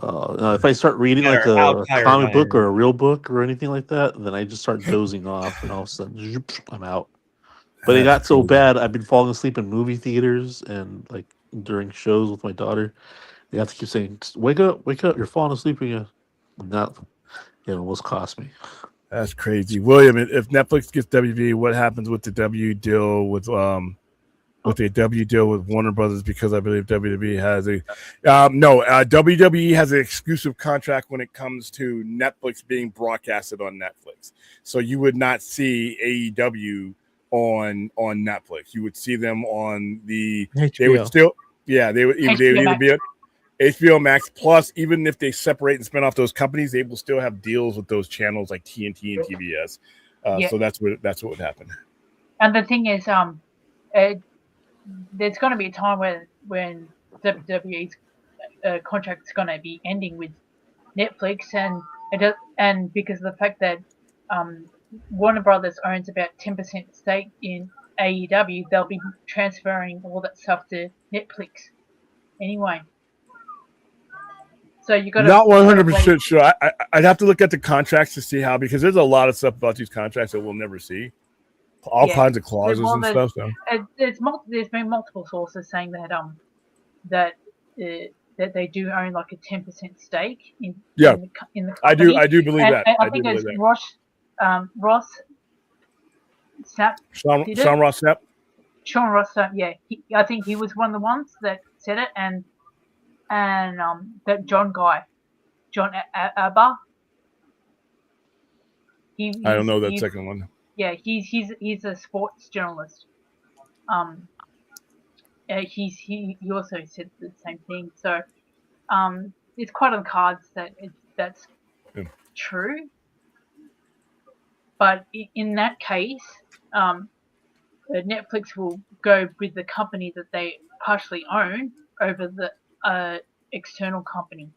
If I start reading like Matter how a tired comic I book am. or a real book or anything like that, then I just start dozing off, and all of a sudden, zoop, I'm out. But it That's got so crazy. bad, I've been falling asleep in movie theaters and like during shows with my daughter. They have to keep saying, wake up, you're falling asleep again." And that it almost cost me. That's crazy, William. If Netflix gets WB, what happens with the W deal with the W deal with Warner Brothers? Because I believe WWE has WWE has an exclusive contract when it comes to Netflix being broadcasted on Netflix. So you would not see AEW on Netflix. You would see them on the. They would HBO. still, yeah, they would HBO either be on HBO Max. Plus, even if they separate and spin off those companies, they will still have deals with those channels like TNT and TBS. Yeah. So that's what would happen. And the thing is, there's going to be a time when WWE's contract's going to be ending with Netflix, and because of the fact that Warner Brothers owns about 10% stake in AEW, they'll be transferring all that stuff to Netflix anyway. So you got Not 100% sure. I'd have to look at the contracts to see how, because there's a lot of stuff about these contracts that we'll never see. All kinds of clauses and stuff. So. There's been multiple sources saying that that they do own like a 10% stake in the company. I do believe that. I think it's Ross Sapp. Sean Ross Sapp. Sean Ross Sapp, yeah. I think he was one of the ones that said it, and that John Abba. I don't know that second one. Yeah, he's a sports journalist. He also said the same thing. So, it's quite on the cards that that's true. But in that case, Netflix will go with the company that they partially own over the external company.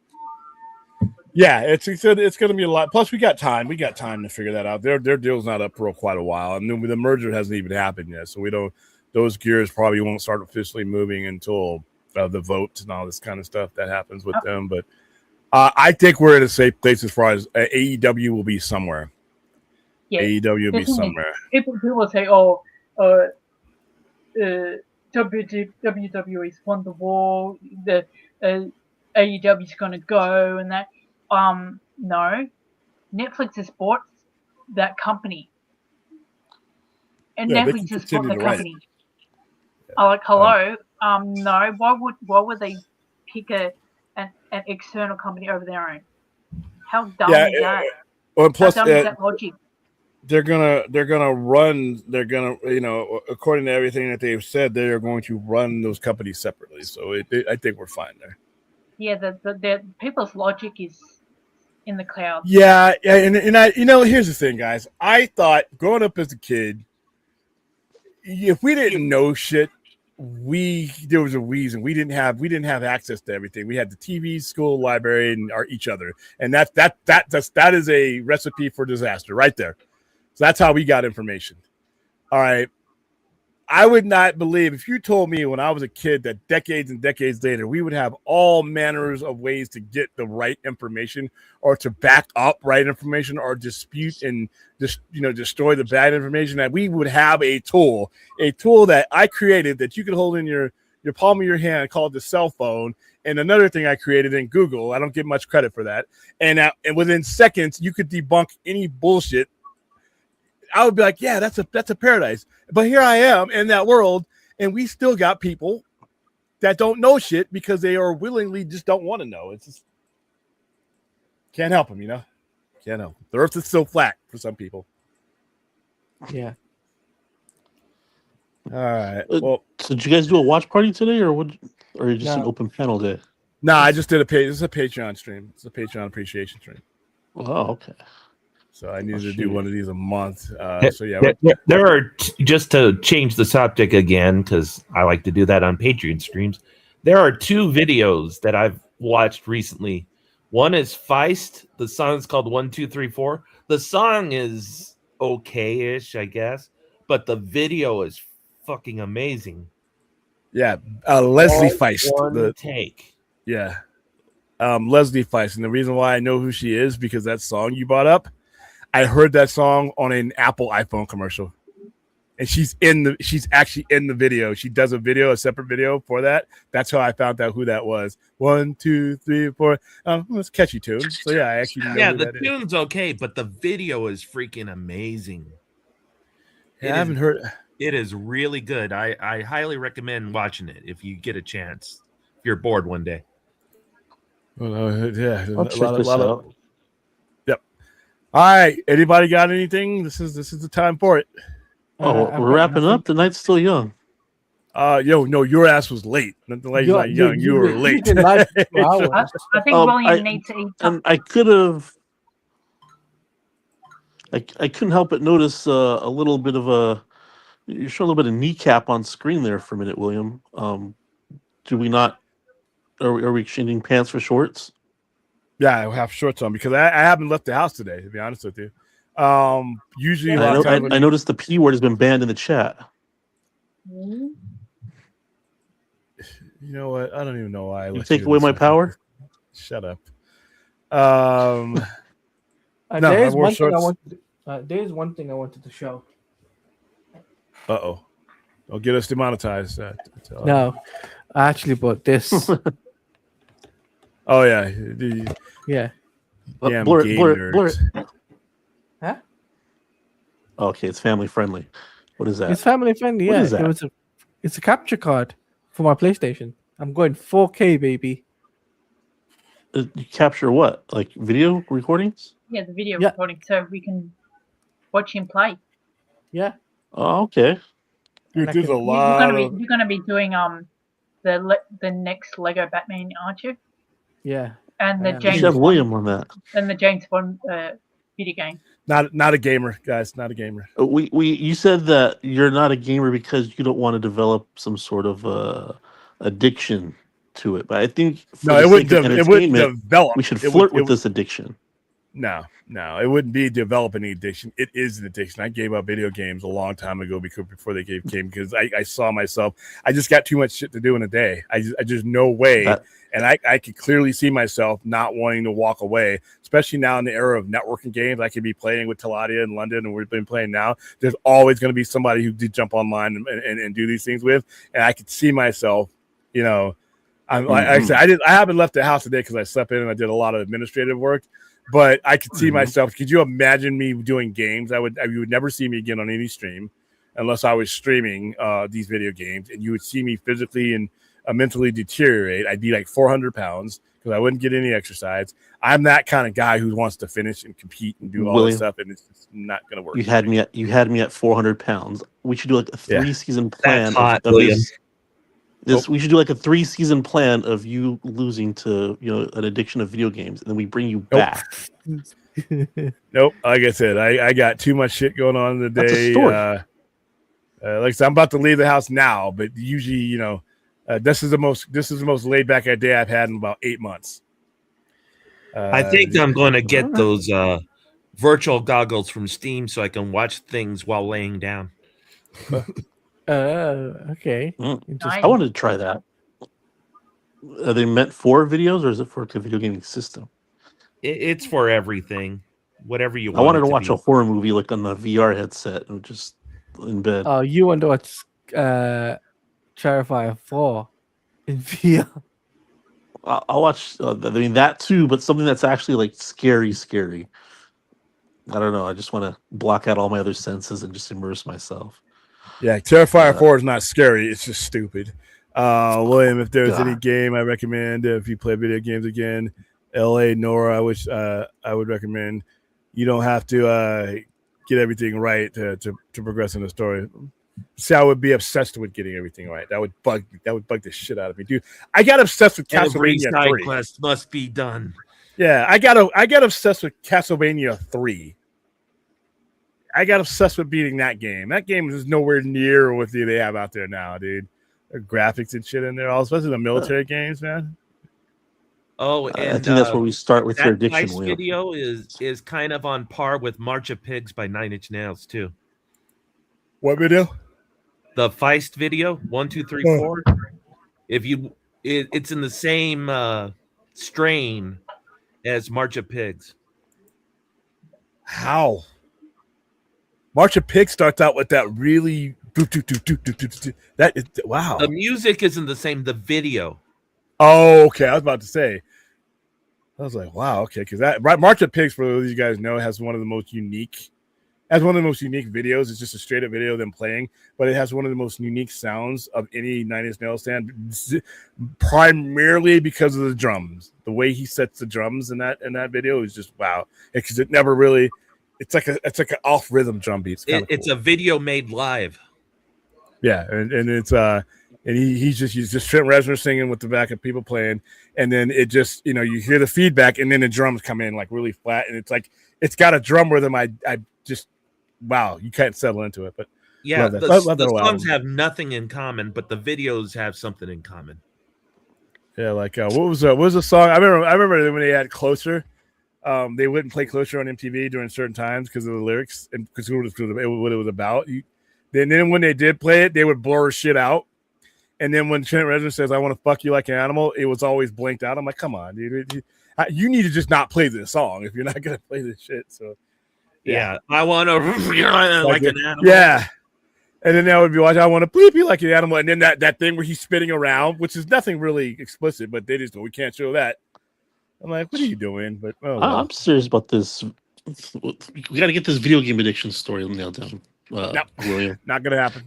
Yeah, it's going to be a lot. Plus, we got time. We got time to figure that out. Their deal's not up for quite a while, and the merger hasn't even happened yet. So we don't. Those gears probably won't start officially moving until the votes and all this kind of stuff that happens with them. But I think we're in a safe place as far as AEW will be somewhere. Yeah, AEW will be somewhere. People say, WWE's won the war. The AEW's going to go, and that. No, Netflix has bought that company, and Netflix has bought the company. Hello. No. Why would they pick an external company over their own? How dumb is that? Well, plus, how dumb is that logic? They're gonna run. They're gonna, according to everything that they've said, they are going to run those companies separately. So I think we're fine there. Yeah, the people's logic is in the clouds. Yeah, and I, here's the thing, guys. I thought growing up as a kid, if we didn't know shit, there was a reason we didn't have access to everything. We had the TV, school, library, and each other, and that is a recipe for disaster right there. So that's how we got information. All right. I would not believe if you told me when I was a kid that decades and decades later, we would have all manners of ways to get the right information or to back up right information or dispute and just, destroy the bad information, that we would have a tool that I created that you could hold in your palm of your hand called the cell phone. And another thing I created in Google, I don't get much credit for that. And within seconds, you could debunk any bullshit. I would be like, yeah, that's a paradise. But here I am in that world, and we still got people that don't know shit because they are willingly just don't want to know. It's just can't help them, Can't help them. The earth is so flat for some people. Yeah. All right. Well, so did you guys do a watch party today, or just an open panel day? No, I just did this is a Patreon stream. It's a Patreon appreciation stream. Oh, okay. So I needed to shoot. do one of these a month. So yeah, There are just to change the subject again, because I like to do that on Patreon streams. There are 2 videos that I've watched recently. One is Feist. The song is called 1, 2, 3, 4. The song is okay-ish, I guess, but the video is fucking amazing. yeah. Leslie All Feist. one take. Yeah. Leslie Feist. And the reason why I know who she is, because that song you brought up, I heard that song on an Apple iPhone commercial. And she's actually in the video. She does a separate video for that. That's how I found out who that was. 1, 2, 3, 4. It's a catchy tune. So yeah, I actually know who The that is. tune's okay, but the video is freaking amazing. Yeah, I haven't heard. It is really good. I highly recommend watching it if you get a chance. If you're bored one day. Well, yeah, I'll check this out. Yep. All right. Anybody got anything? This is the time for it. Oh, I've we're got wrapping nothing. up. The night's still young. No, your ass was late. Not the lady's not young. You were late. been live for 2 hours. I think William needs to eat And I could have. I couldn't help but notice a little bit of a. You show a little bit of kneecap on screen there for a minute, William. Do we not? Are we exchanging pants for shorts? Yeah, I have shorts on because I haven't left the house today, to be honest with you. Usually, a lot of times I noticed the P word has been banned in the chat. you know what? I don't even know why. I You let take do away this. my power? Shut up. No, There is I wore one thing I shorts. wanted. There is one thing I wanted to show. Don't get us demonetized. No, I actually bought this. Oh yeah. Yeah. Damn Blur, game blur, blur. nerds. Huh? Okay, it's family friendly. What is that? It's family friendly. What Yeah, is that? it's a capture card for my PlayStation. I'm going 4K, baby. You capture what? Like video recordings? the video Yeah. recording so we can watch him play. Yeah. Oh, okay. Dude, there's a You're lot gonna of. be you're gonna be doing the next Lego Batman, aren't you? Yeah. And the Yeah. You James should have Bond, William on that. and the James Bond video game. Not a gamer, guys. Not a gamer. You said that you're not a gamer because you don't want to develop some sort of addiction to it. But I think for No, the it wouldn't. sake of It wouldn't entertainment, develop. we should It flirt would- with this addiction. No, it wouldn't be developing an addiction. It is an addiction. I gave up video games a long time ago before they came because I saw myself. I just got too much shit to do in a day. I just no way. And I could clearly see myself not wanting to walk away, especially now in the era of networking games. I could be playing with Taladia in London, and we've been playing now. There's always going to be somebody who did jump online and do these things with, and I could see myself, like I said, I haven't left the house today because I slept in and I did a lot of administrative work. But I could see myself. Could you imagine me doing games? You would never see me again on any stream unless I was streaming these video games, and you would see me physically and mentally deteriorate. I'd be like 400 pounds because I wouldn't get any exercise. I'm that kind of guy who wants to finish and compete and do all this stuff, and it's just not going to work. You had me at 400 pounds. We should do like a 3-season plan. That's hot, of William. We should do like a 3-season plan of you losing to an addiction of video games, and then we bring you back. Nope. Like I said, I got too much shit going on in the That's a day. story. Like I said, I'm about to leave the house now, but usually, this is the most laid back day I've had in about 8 months. I think I'm going to get those virtual goggles from Steam so I can watch things while laying down. Okay. I wanted to try that. Are they meant for videos, or is it for the video gaming system? It's for everything, whatever you want. I wanted to it watch be. a horror movie like on the VR headset and just in bed. Oh, you want to watch Terrifier 4 in VR? I'll watch. That too, but something that's actually like scary. I don't know. I just want to block out all my other senses and just immerse myself. Yeah, Terrifier 4 is not scary. It's just stupid. William, if there's any game I recommend, if you play video games again, L.A. Nora, I would recommend. You don't have to get everything right to progress in the story. See, I would be obsessed with getting everything right. That would bug the shit out of me, dude. I got obsessed with Every Castlevania side 3. quest must be done. Yeah, I got obsessed with Castlevania 3. I got obsessed with beating that game. That game is nowhere near what they have out there now, dude. The graphics and shit in there, especially the military games, man. Oh, I and think that's where we start with your that addiction. Vice William. video is kind of on par with March of Pigs by 9 Inch Nails too. What video? The Feist video, 1, 2, 3, 4. If you, it's in the same strain as March of Pigs. How? March of Pigs starts out with that really that is, wow. The music isn't the same. The video. Oh, okay. I was about to say. I was like, wow, okay, because that March of Pigs, for those of you guys know, has one of the most unique videos. It's just a straight up video of them playing, but it has one of the most unique sounds of any Nine Inch Nails stand, primarily because of the drums. The way he sets the drums in that video is just wow. Because it never really, it's like an off rhythm drum beat. It's a video made live. Yeah, and it's and he's just Trent Reznor singing with the back of people playing, and then it just, you hear the feedback, and then the drums come in like really flat, and it's like it's got a drum rhythm. I just wow, you can't settle into it, but yeah, love the songs have nothing in common, but the videos have something in common. Yeah, like what was the song? I remember when they had Closer. They wouldn't play Closer on MTV during certain times because of the lyrics and because what it was about. Then when they did play it, they would blur shit out. And then when Trent Reznor says, "I want to fuck you like an animal," it was always blinked out. I'm like, come on, dude. You need to just not play this song if you're not going to play this shit. So, yeah. I want to like an animal. Yeah. And then that would be watching, "I want to bleep you like an animal." And then that thing where he's spinning around, which is nothing really explicit, but they just go, "We can't show that." I'm like, what are you doing? But I'm serious about this. We got to get this video game addiction story nailed down. William, not gonna happen.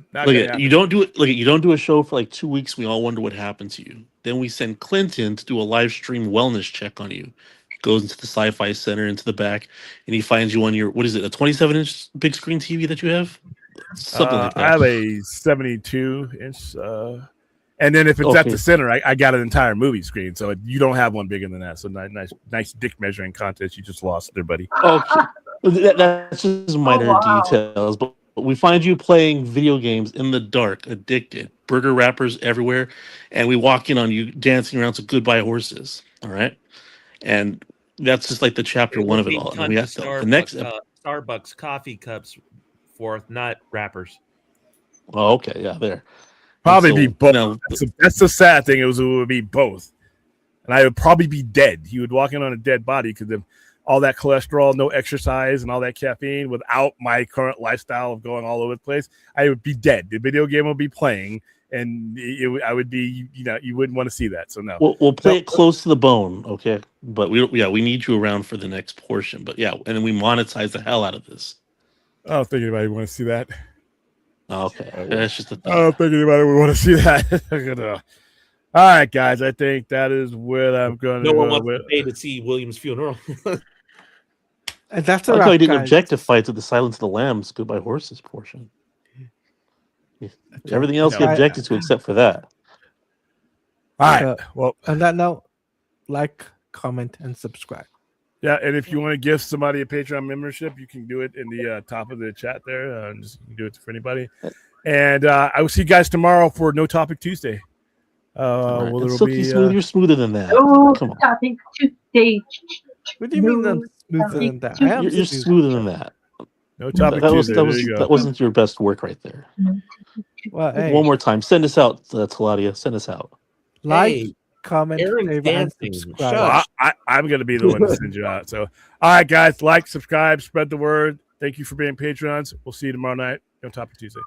You don't do it. You don't do a show for like 2 weeks. We all wonder what happened to you. Then we send Clinton to do a live stream wellness check on you. He goes into the Sci-Fi Center into the back, and he finds you on your, what is it, a 27-inch big screen TV that you have? Something like that. I have a 72-inch. And then if it's at the center, I got an entire movie screen, so you don't have one bigger than that. So nice dick measuring contest you just lost there, buddy. Okay, that's just minor details, but we find you playing video games in the dark, addicted, burger wrappers everywhere, and we walk in on you dancing around to Goodbye Horses. All right, and that's just like the chapter one of it all. And we have the next Starbucks coffee cups forth, not wrappers. Oh, okay, yeah, there. Probably be both. That's the sad thing. It would be both, and I would probably be dead. He would walk in on a dead body because of all that cholesterol, no exercise, and all that caffeine. Without my current lifestyle of going all over the place, I would be dead. The video game would be playing, and I would be. You wouldn't want to see that. So no, we'll play it close to the bone, okay? But we need you around for the next portion. But yeah, and then we monetize the hell out of this. I don't think anybody want to see that. Okay, that's just a thought. I don't think anybody would want to see that. All right, guys. I think that is where I'm going to go. No one wants to pay to see William's funeral. And that's I didn't objectify to the Silence of the Lambs Goodbye Horses portion. Everything else you objected to except for that. All right. Well, on that note, like, comment, and subscribe. Yeah, and if you want to give somebody a Patreon membership, you can do it in the top of the chat there. Just you can do it for anybody. And I will see you guys tomorrow for No Topic Tuesday. Right. Smooth, you're smoother than that. Come on. Topic Tuesday. What do you mean I'm smoother than that? You're smoother than that. No Topic Tuesday. That wasn't your best work right there. Well, hey. One more time. Send us out, Taladia. Send us out. Like, comment, favorite, and subscribe. I'm going to be the one to send you out. So, all right, guys, like, subscribe, spread the word. Thank you for being Patreons. We'll see you tomorrow night on Topic Tuesday.